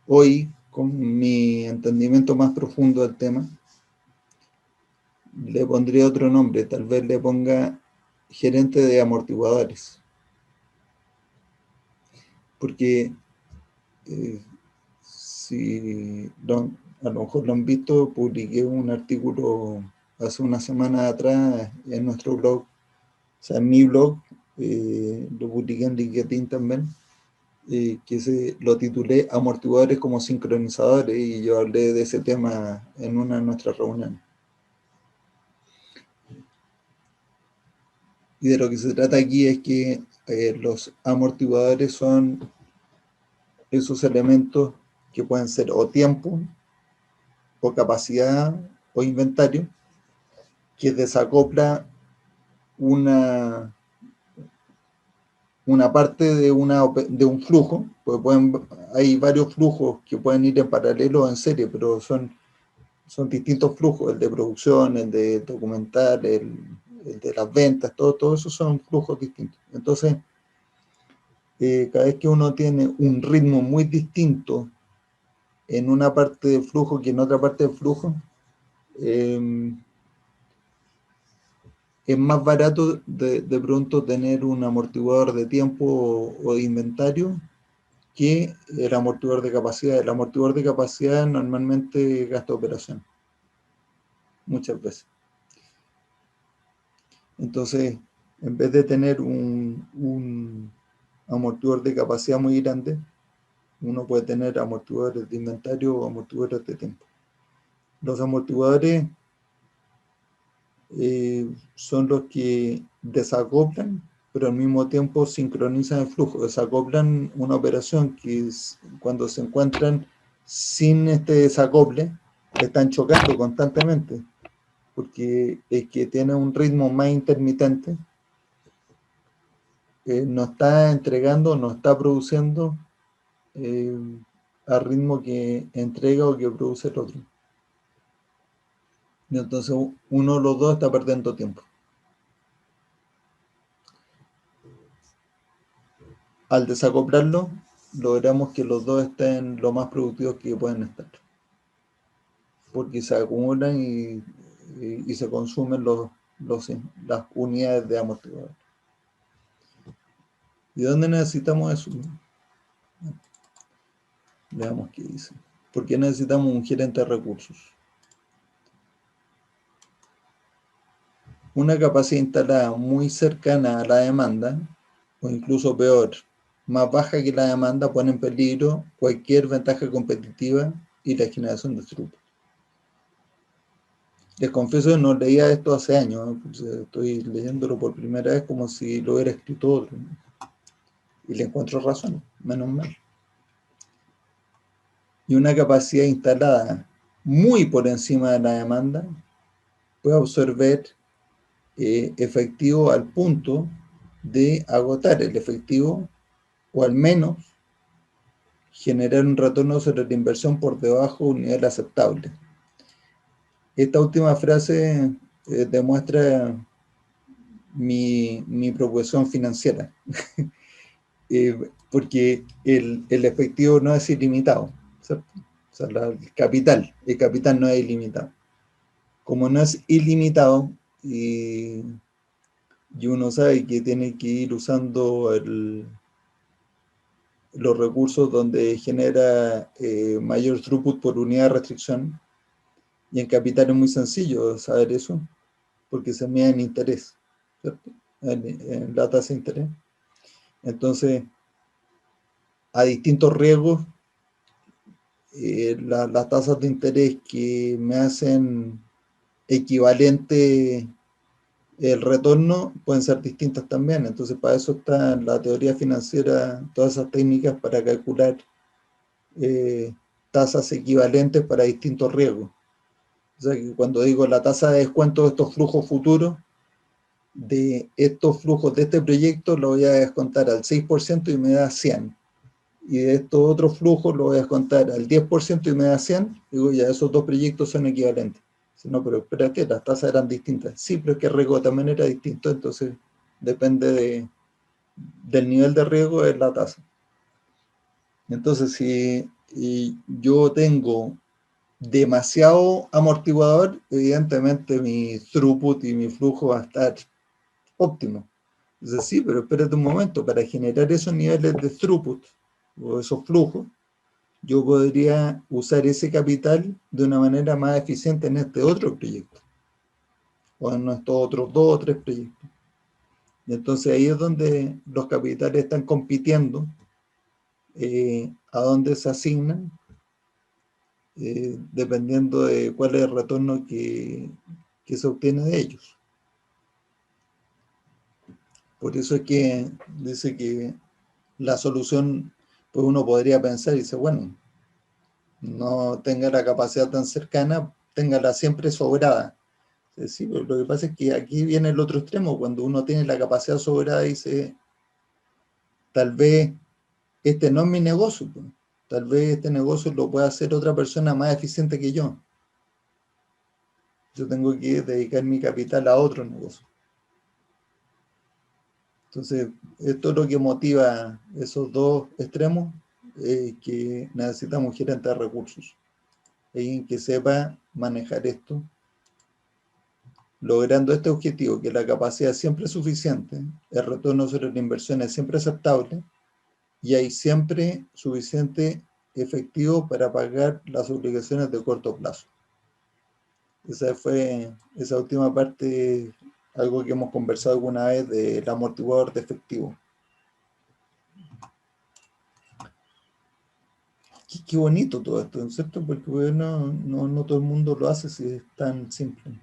hoy, con mi entendimiento más profundo del tema, le pondría otro nombre, tal vez le ponga gerente de amortiguadores. Porque si a lo mejor lo han visto, publiqué un artículo hace una semana atrás en nuestro blog, o sea, en mi blog, lo publiqué en LinkedIn también, que lo titulé Amortiguadores como sincronizadores, y yo hablé de ese tema en una de nuestras reuniones. Y de lo que se trata aquí es que los amortiguadores son esos elementos que pueden ser o tiempo, o capacidad, o inventario, que desacopla una parte de un flujo, porque hay varios flujos que pueden ir en paralelo o en serie, pero son distintos flujos, el de producción, el de documental, el de las ventas, todo eso son flujos distintos. Entonces, cada vez que uno tiene un ritmo muy distinto en una parte del flujo que en otra parte del flujo, es más barato de pronto tener un amortiguador de tiempo o de inventario que el amortiguador de capacidad. El amortiguador de capacidad normalmente gasta operación, muchas veces. Entonces, en vez de tener un amortiguador de capacidad muy grande, uno puede tener amortiguadores de inventario o amortiguadores de tiempo. los amortiguadores son los que desacoplan, pero al mismo tiempo sincronizan el flujo. Desacoplan una operación que es cuando se encuentran sin este desacople, están chocando constantemente, porque es que tiene un ritmo más intermitente, no está entregando, no está produciendo al ritmo que entrega o que produce el otro. Y entonces uno de los dos está perdiendo tiempo. Al desacoplarlo, logramos que los dos estén lo más productivos que pueden estar, porque se acumulan y se consumen las unidades de amortiguador. ¿Y dónde necesitamos eso? Veamos qué dice. ¿Por qué necesitamos un gerente de recursos? Una capacidad instalada muy cercana a la demanda, o incluso peor, más baja que la demanda, pone en peligro cualquier ventaja competitiva y la generación de throughput. Les confieso que no leía esto hace años, ¿eh? Pues estoy leyéndolo por primera vez como si lo hubiera escrito otro, ¿no? Y le encuentro razón, menos mal. Y una capacidad instalada muy por encima de la demanda puede absorber efectivo al punto de agotar el efectivo, o al menos generar un retorno sobre la inversión por debajo de un nivel aceptable. Esta última frase demuestra mi proposición financiera, porque el efectivo no es ilimitado, ¿cierto? O sea, el capital no es ilimitado. Como no es ilimitado, y uno sabe que tiene que ir usando los recursos donde genera mayor throughput por unidad de restricción, y en capital es muy sencillo saber eso, porque se mide en interés, ¿cierto? En la tasa de interés. Entonces, a distintos riesgos, las tasas de interés que me hacen equivalente el retorno pueden ser distintas también. Entonces, para eso está la teoría financiera, todas esas técnicas para calcular tasas equivalentes para distintos riesgos. O sea, que cuando digo la tasa de descuento de estos flujos futuros, de estos flujos de este proyecto lo voy a descontar al 6% y me da 100. Y de estos otros flujos lo voy a descontar al 10% y me da 100. Digo, ya esos dos proyectos son equivalentes. Si no, pero espérate, las tasas eran distintas. Sí, pero es que el riesgo también era distinto, entonces depende del nivel de riesgo de la tasa. Entonces, si yo tengo demasiado amortiguador, evidentemente mi throughput y mi flujo va a estar óptimo. Entonces, sí, pero espérate un momento, para generar esos niveles de throughput o esos flujos, yo podría usar ese capital de una manera más eficiente en este otro proyecto, o en estos otros 2 o 3 proyectos. Y entonces ahí es donde los capitales están compitiendo, a dónde se asignan, dependiendo de cuál es el retorno que se obtiene de ellos. Por eso es que dice que la solución, pues uno podría pensar y dice, bueno, no tenga la capacidad tan cercana, téngala siempre sobrada. Sí, pero lo que pasa es que aquí viene el otro extremo, cuando uno tiene la capacidad sobrada y dice, tal vez este no es mi negocio, pues. Tal vez este negocio lo pueda hacer otra persona más eficiente que yo. Yo tengo que dedicar mi capital a otro negocio. Entonces, esto es lo que motiva esos dos extremos, que necesitamos gerente de recursos. Alguien que sepa manejar esto, logrando este objetivo, que la capacidad siempre es suficiente, el retorno sobre la inversión es siempre aceptable, y hay siempre suficiente efectivo para pagar las obligaciones de corto plazo. Esa última parte, algo que hemos conversado alguna vez del amortiguador de efectivo. qué bonito todo esto, ¿no es cierto? Porque bueno, no todo el mundo lo hace si es tan simple.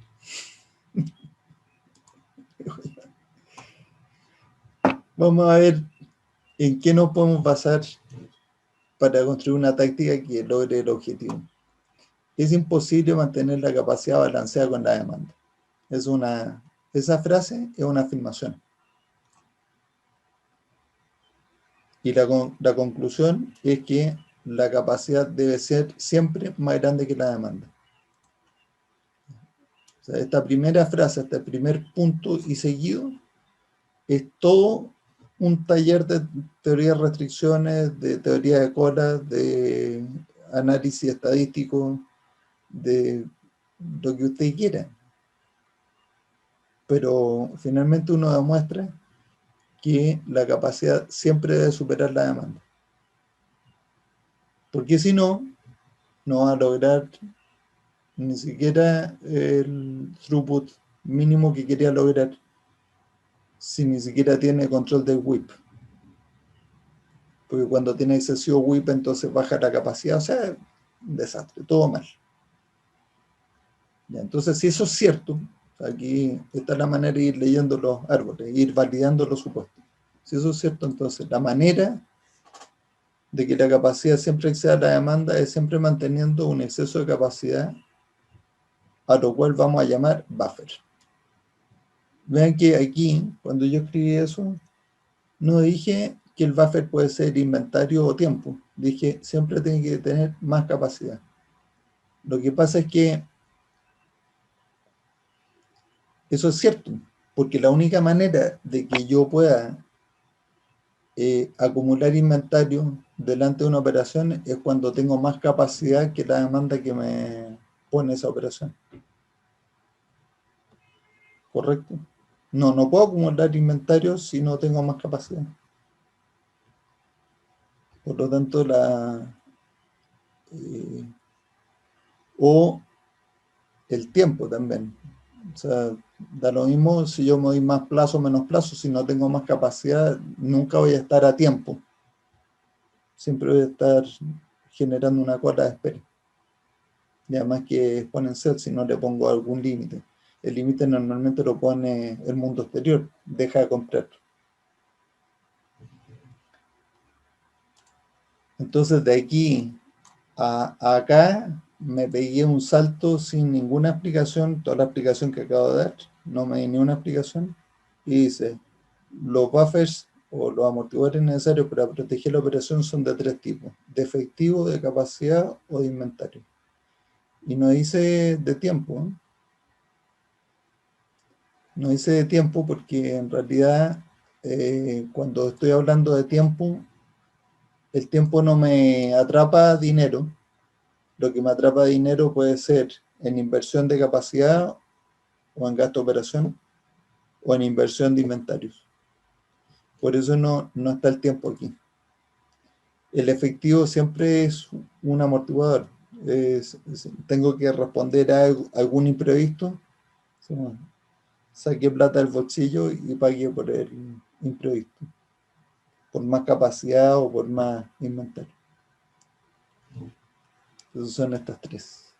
Vamos a ver en qué nos podemos basar para construir una táctica que logre el objetivo. Es imposible mantener la capacidad balanceada con la demanda. Esa frase es una afirmación. Y la conclusión es que la capacidad debe ser siempre más grande que la demanda. O sea, esta primera frase, este primer punto y seguido, es todo un taller de teoría de restricciones, de teoría de colas, de análisis estadístico, de lo que usted quiera. Pero finalmente uno demuestra que la capacidad siempre debe superar la demanda. Porque si no, no va a lograr ni siquiera el throughput mínimo que quería lograr si ni siquiera tiene control del WIP. Porque cuando tiene excesivo WIP entonces baja la capacidad, o sea, un desastre, todo mal. Ya, entonces, si eso es cierto, aquí está la manera de ir leyendo los árboles, ir validando los supuestos. Si eso es cierto, entonces la manera de que la capacidad siempre exceda la demanda es siempre manteniendo un exceso de capacidad, a lo cual vamos a llamar buffer. Vean que aquí, cuando yo escribí eso, no dije que el buffer puede ser inventario o tiempo. Dije, siempre tiene que tener más capacidad. Lo que pasa es que eso es cierto, porque la única manera de que yo pueda acumular inventario delante de una operación es cuando tengo más capacidad que la demanda que me pone esa operación. ¿Correcto? No puedo acumular inventario si no tengo más capacidad. Por lo tanto, o el tiempo también. O sea, da lo mismo si yo me doy más plazo o menos plazo, si no tengo más capacidad, nunca voy a estar a tiempo. Siempre voy a estar generando una cola de espera. Y además que es exponencial si no le pongo algún límite. El límite normalmente lo pone el mundo exterior, deja de comprar. Entonces de aquí a acá me pegué un salto sin ninguna explicación, toda la explicación que acabo de dar, no me di ni una explicación, y dice, los buffers o los amortiguadores necesarios para proteger la operación son de tres tipos, de efectivo, de capacidad o de inventario. Y no dice de tiempo, ¿eh? No dice de tiempo porque en realidad cuando estoy hablando de tiempo, el tiempo no me atrapa dinero. Lo que me atrapa dinero puede ser en inversión de capacidad o en gasto de operación o en inversión de inventarios. Por eso no está el tiempo aquí. El efectivo siempre es un amortiguador. Tengo que responder a algún imprevisto. Saqué plata del bolsillo y pagué por el imprevisto, por más capacidad o por más inventario. Entonces son estas tres.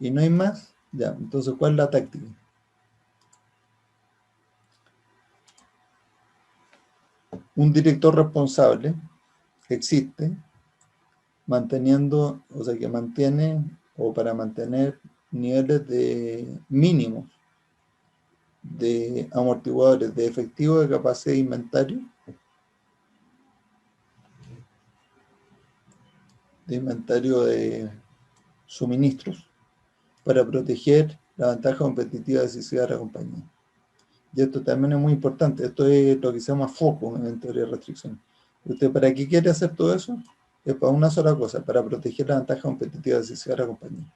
¿Y no hay más? Ya, entonces, ¿cuál es la táctica? Un director responsable existe manteniendo, o sea, que mantiene o para mantener niveles de mínimos de amortiguadores de efectivo, de capacidad de inventario, de suministros, para proteger la ventaja competitiva decisiva de la compañía. Y esto también es muy importante. Esto es lo que se llama foco en teoría de restricción. ¿Usted para qué quiere hacer todo eso? Es para una sola cosa, para proteger la ventaja competitiva decisiva de la compañía.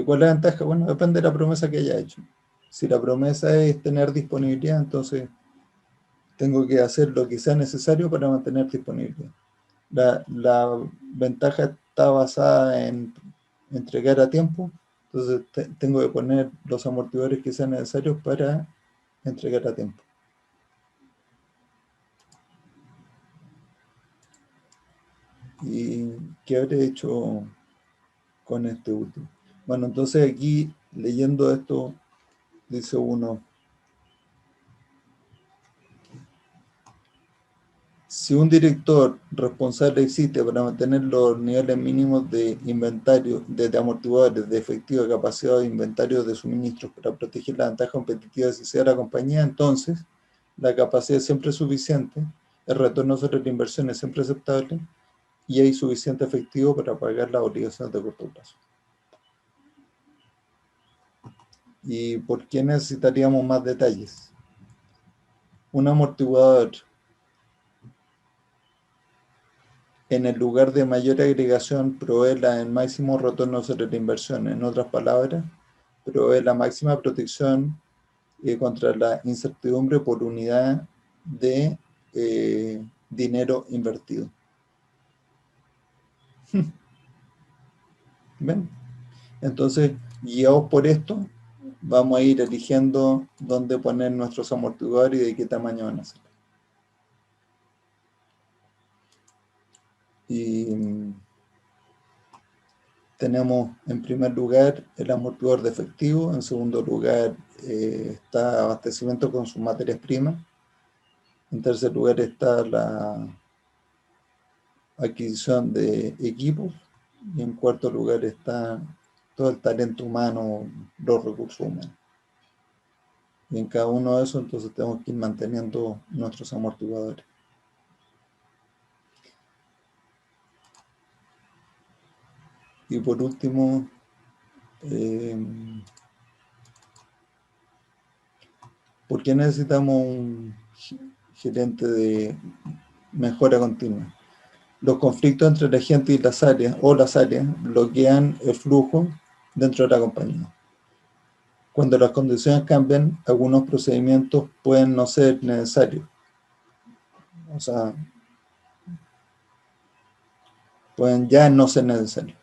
¿Cuál es la ventaja? Bueno, depende de la promesa que haya hecho. Si la promesa es tener disponibilidad, entonces tengo que hacer lo que sea necesario para mantener disponibilidad. La ventaja está basada en entregar a tiempo, entonces tengo que poner los amortiguadores que sean necesarios para entregar a tiempo. ¿Y qué habré hecho con este último? Bueno, entonces aquí, leyendo esto, dice uno, si un director responsable existe para mantener los niveles mínimos de inventario, de amortiguadores, de efectivo, de capacidad de inventario de suministros para proteger la ventaja competitiva de la compañía, entonces la capacidad es siempre suficiente, el retorno sobre la inversión es siempre aceptable y hay suficiente efectivo para pagar las obligaciones de corto plazo. ¿Y por qué necesitaríamos más detalles? Un amortiguador en el lugar de mayor agregación provee el máximo retorno sobre la inversión. En otras palabras, provee la máxima protección contra la incertidumbre por unidad de dinero invertido. ¿Ven? Entonces, guiados por esto, vamos a ir eligiendo dónde poner nuestros amortiguadores y de qué tamaño van a ser. Y tenemos en primer lugar el amortiguador de efectivo, en segundo lugar está abastecimiento con sus materias primas, en tercer lugar está la adquisición de equipos y en cuarto lugar está todo el talento humano, los recursos humanos. Y en cada uno de esos entonces tenemos que ir manteniendo nuestros amortiguadores. Y por último, ¿por qué necesitamos un gerente de mejora continua? Los conflictos entre la gente y las áreas, bloquean el flujo dentro de la compañía. Cuando las condiciones cambian, algunos procedimientos pueden no ser necesarios. O sea, pueden ya no ser necesarios.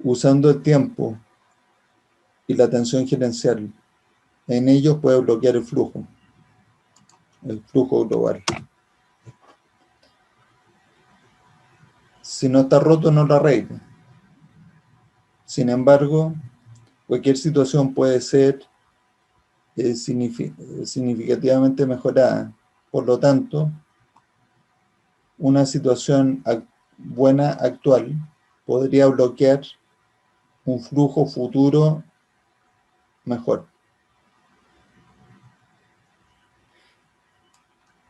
Usando el tiempo y la atención gerencial en ellos puede bloquear el flujo global. Si no está roto, no lo arregla. Sin embargo, cualquier situación puede ser significativamente mejorada. Por lo tanto, una situación buena actual podría bloquear un flujo futuro mejor.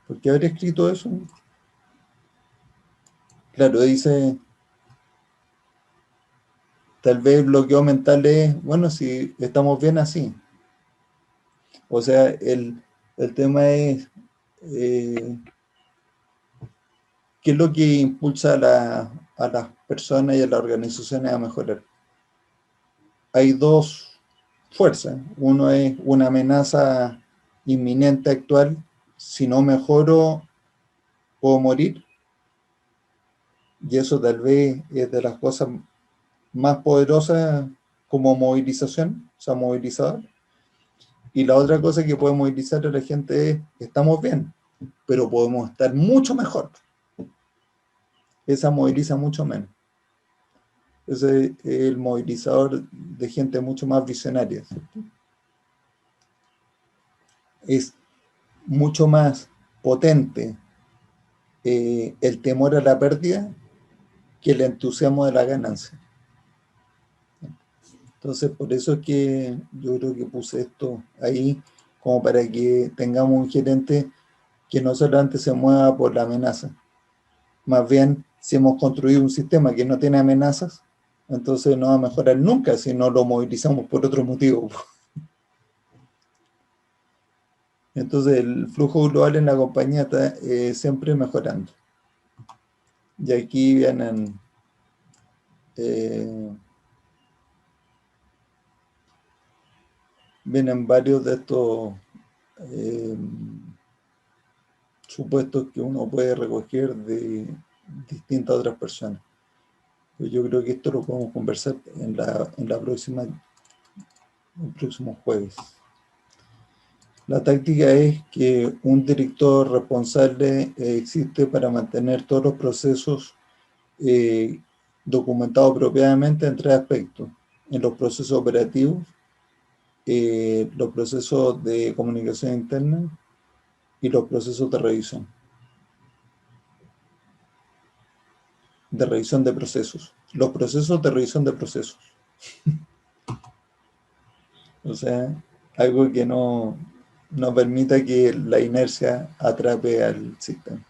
¿Por qué habré escrito eso? Claro, dice, tal vez el bloqueo mental es, bueno, si estamos bien así. O sea, el tema es, ¿qué es lo que impulsa a las personas y a las organizaciones a mejorar? Hay dos fuerzas. Uno es una amenaza inminente actual. Si no mejoro, puedo morir. Y eso tal vez es de las cosas más poderosas como movilización, o sea, movilizador. Y la otra cosa que puede movilizar a la gente es, estamos bien, pero podemos estar mucho mejor. Esa moviliza mucho menos. Ese es el movilizador de gente mucho más visionaria, ¿cierto? Es mucho más potente el temor a la pérdida que el entusiasmo de la ganancia. Entonces, por eso es que yo creo que puse esto ahí, como para que tengamos un gerente que no solamente se mueva por la amenaza. Más bien, si hemos construido un sistema que no tiene amenazas, entonces no va a mejorar nunca si no lo movilizamos por otro motivo. Entonces, el flujo global en la compañía está siempre mejorando. Y aquí vienen varios de estos supuestos que uno puede recoger de distintas otras personas. Pues yo creo que esto lo podemos conversar en la próxima, el próximo jueves. La táctica es que un director responsable existe para mantener todos los procesos documentado apropiadamente en tres aspectos: en los procesos operativos, los procesos de comunicación interna y los procesos de revisión de procesos. Los procesos de revisión de procesos. O sea, algo que no permita que la inercia atrape al sistema.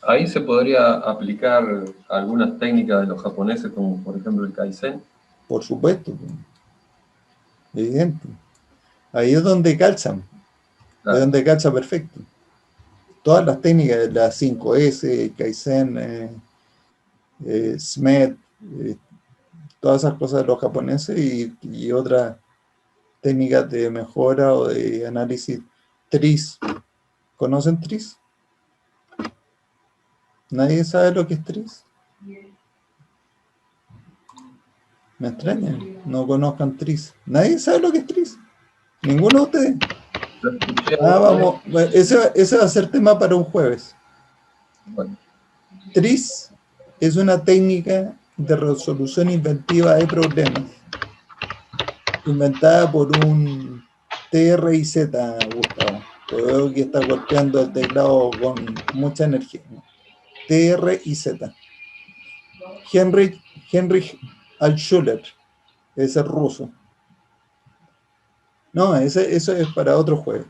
Ahí se podría aplicar algunas técnicas de los japoneses, como por ejemplo el Kaizen. Por supuesto, evidente. Ahí es donde calzan, Claro. es donde calza perfecto. Todas las técnicas, las 5S, Kaizen, SMED, todas esas cosas de los japoneses y otras técnicas de mejora o de análisis. TRIZ. ¿Conocen TRIZ? ¿Nadie sabe lo que es TRIZ? Me extraña, no conozcan TRIZ. ¿Nadie sabe lo que es TRIZ? ¿Ninguno de ustedes? Vamos, ese va a ser tema para un jueves. Bueno. TRIZ es una técnica de resolución inventiva de problemas inventada por un TRIZ, Gustavo. Veo que está golpeando el teclado con mucha energía. TRIZ. Heinrich Altschuler, ese es ruso. No, eso es para otro juego.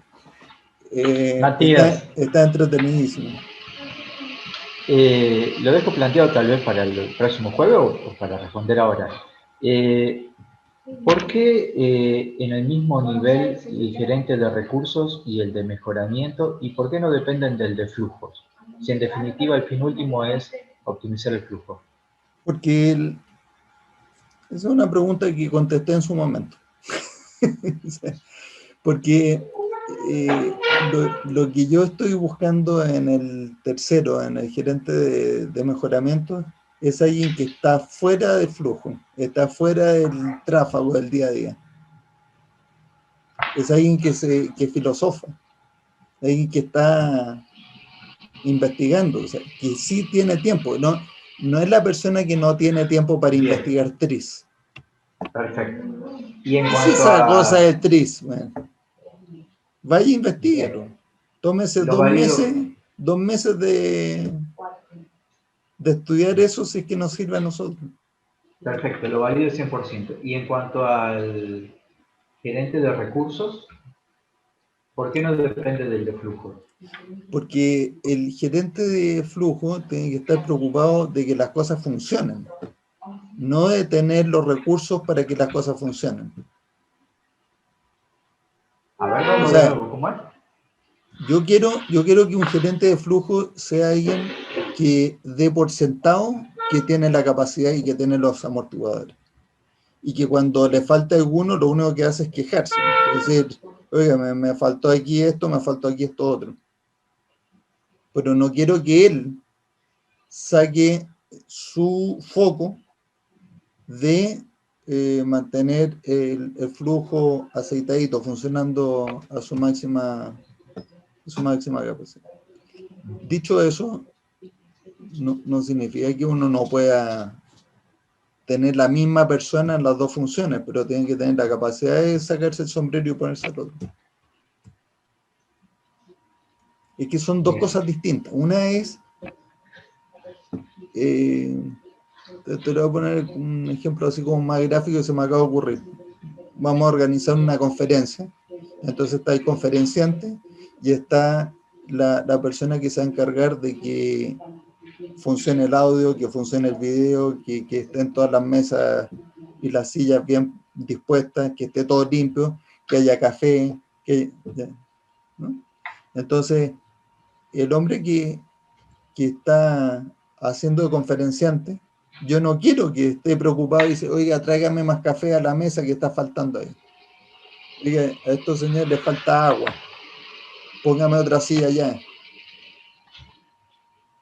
Matías, está entretenidísimo. lo dejo planteado tal vez para el próximo juego o para responder ahora. ¿Por qué en el mismo nivel el gerente de recursos y el de mejoramiento, y por qué no dependen del de flujos? Si en definitiva el fin último es optimizar el flujo. Porque esa es una pregunta que contesté en su momento. Porque lo que yo estoy buscando en el tercero, en el gerente de mejoramiento, es alguien que está fuera del flujo, está fuera del tráfago del día a día. Es alguien que filosofa, alguien que está investigando, o sea, que sí tiene tiempo. No es la persona que no tiene tiempo para investigar TRIZ. Perfecto. Y en ¿Qué es cuanto esa a cosa de TRIZ? Man? Vaya e investíguelo. Tómese Lo 2 válido. meses de estudiar eso, si es que nos sirve a nosotros. Perfecto, lo valido 100%. Y en cuanto al gerente de recursos, ¿por qué no depende del de flujo? Porque el gerente de flujo tiene que estar preocupado de que las cosas funcionen, no de tener los recursos para que las cosas funcionen. A ver, O sea, ¿cómo es? yo quiero que un gerente de flujo sea alguien que dé por sentado que tiene la capacidad y que tiene los amortiguadores. Y que cuando le falta alguno, lo único que hace es quejarse. Es decir, oiga, me faltó aquí esto, me faltó aquí esto otro. Pero no quiero que él saque su foco de mantener el flujo aceitadito, funcionando a su máxima capacidad. Dicho eso, no significa que uno no pueda tener la misma persona en las dos funciones, pero tiene que tener la capacidad de sacarse el sombrero y ponerse el otro. Es que son dos cosas distintas. Una es, te lo voy a poner un ejemplo así como más gráfico que se me acaba de ocurrir. Vamos a organizar una conferencia, entonces está el conferenciante y está la persona que se va a encargar de que funcione el audio, que funcione el video, que estén todas las mesas y las sillas bien dispuestas, que esté todo limpio, que haya café, ¿no? Entonces, el hombre que está haciendo de conferenciante, yo no quiero que esté preocupado y dice, oiga, tráigame más café a la mesa que está faltando ahí. Oiga, a estos señores les falta agua. Póngame otra silla allá.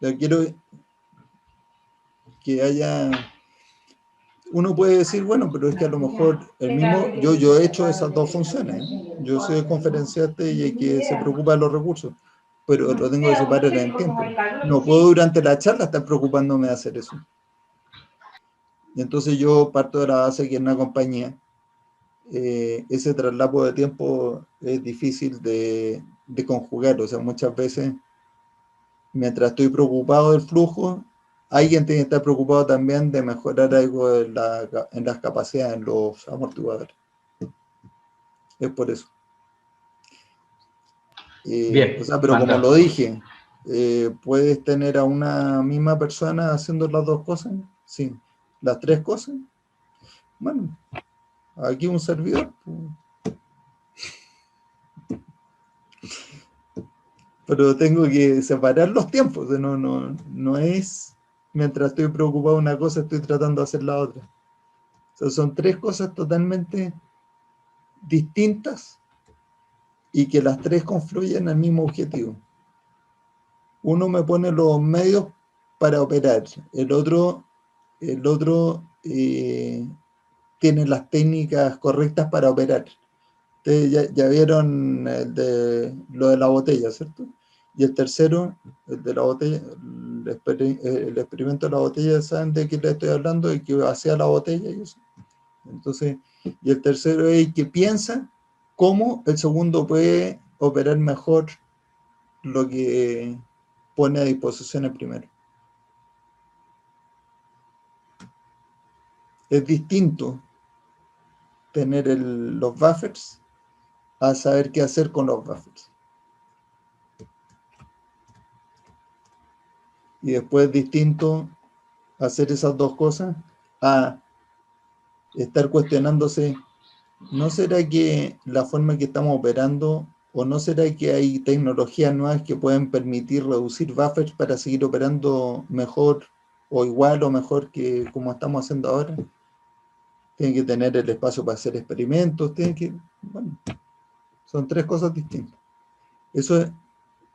Yo quiero que haya... Uno puede decir, bueno, pero es que a lo mejor el mismo... Yo he hecho esas dos funciones. Yo soy el conferenciante y el que se preocupa de los recursos, pero lo tengo que separar en el tiempo. No puedo durante la charla estar preocupándome de hacer eso. Y entonces yo parto de la base que en una compañía ese traslapo de tiempo es difícil de conjugar. O sea, muchas veces, mientras estoy preocupado del flujo, alguien tiene que estar preocupado también de mejorar algo en las capacidades, en los amortiguadores. Es por eso. Bien, o sea, pero como fantástico. lo dije, ¿puedes tener a una misma persona haciendo las dos cosas? Sí. ¿Las tres cosas? Bueno, aquí un servidor. Pero tengo que separar los tiempos. No es mientras estoy preocupado de una cosa, estoy tratando de hacer la otra. O sea, son tres cosas totalmente distintas y que las tres confluyen al mismo objetivo. Uno me pone los medios para operar, el otro tiene las técnicas correctas para operar. Ustedes ya vieron lo de la botella, ¿cierto? Y el tercero, el de la botella, el experimento de la botella, ¿saben de qué le estoy hablando? De que hacía la botella y eso. Entonces, y el tercero es el que piensa cómo el segundo puede operar mejor lo que pone a disposición el primero. Es distinto tener los buffers a saber qué hacer con los buffers. Y después es distinto hacer esas dos cosas a estar cuestionándose, ¿no será que la forma que estamos operando o no será que hay tecnologías nuevas que pueden permitir reducir buffers para seguir operando mejor o igual o mejor que como estamos haciendo ahora? Tienen que tener el espacio para hacer experimentos, bueno, son tres cosas distintas. Eso es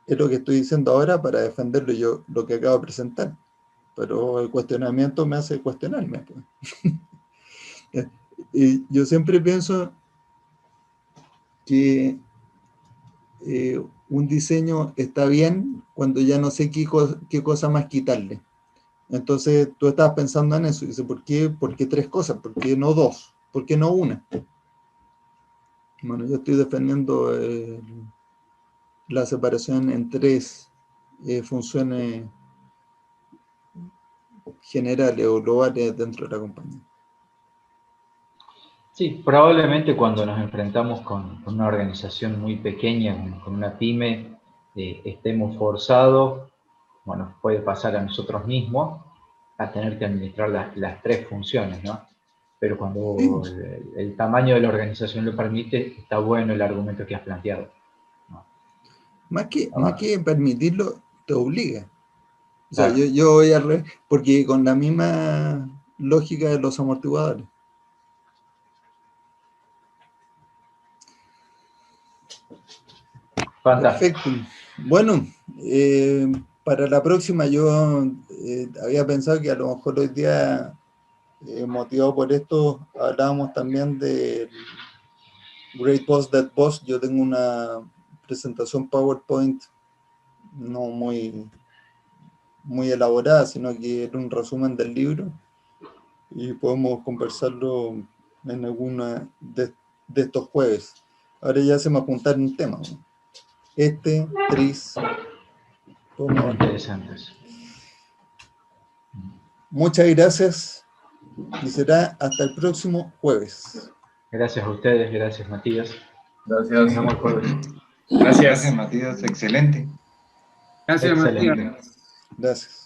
lo que estoy diciendo ahora para defenderlo yo, lo que acabo de presentar. Pero el cuestionamiento me hace cuestionarme. Pues. Y yo siempre pienso que un diseño está bien cuando ya no sé qué cosa más quitarle. Entonces tú estabas pensando en eso y dices, ¿por qué tres cosas? ¿Por qué no dos? ¿Por qué no una? Bueno, yo estoy defendiendo la separación en tres funciones generales o globales dentro de la compañía. Sí, probablemente cuando nos enfrentamos con una organización muy pequeña, con una pyme, estemos forzados, bueno, puede pasar a nosotros mismos, a tener que administrar las tres funciones, ¿no? Pero cuando Sí. el tamaño de la organización lo permite, está bueno el argumento que has planteado, ¿no? Más que permitirlo, te obliga. O sea, Claro. yo voy a porque con la misma lógica de los amortiguadores. Fantástico. Perfecto. Bueno, para la próxima yo había pensado que a lo mejor hoy día, motivado por esto, hablábamos también del Great Boss, That Boss. Yo tengo una presentación PowerPoint no muy elaborada, sino que era un resumen del libro y podemos conversarlo en alguna de estos jueves. Ahora ya se me apuntaron un tema, ¿no? Tris, Muy interesantes. Muchas gracias y será hasta el próximo jueves. Gracias a ustedes, gracias Matías. Gracias. Nos vemos el jueves. Gracias, Matías. Excelente. Gracias, Excelente. Matías. Gracias.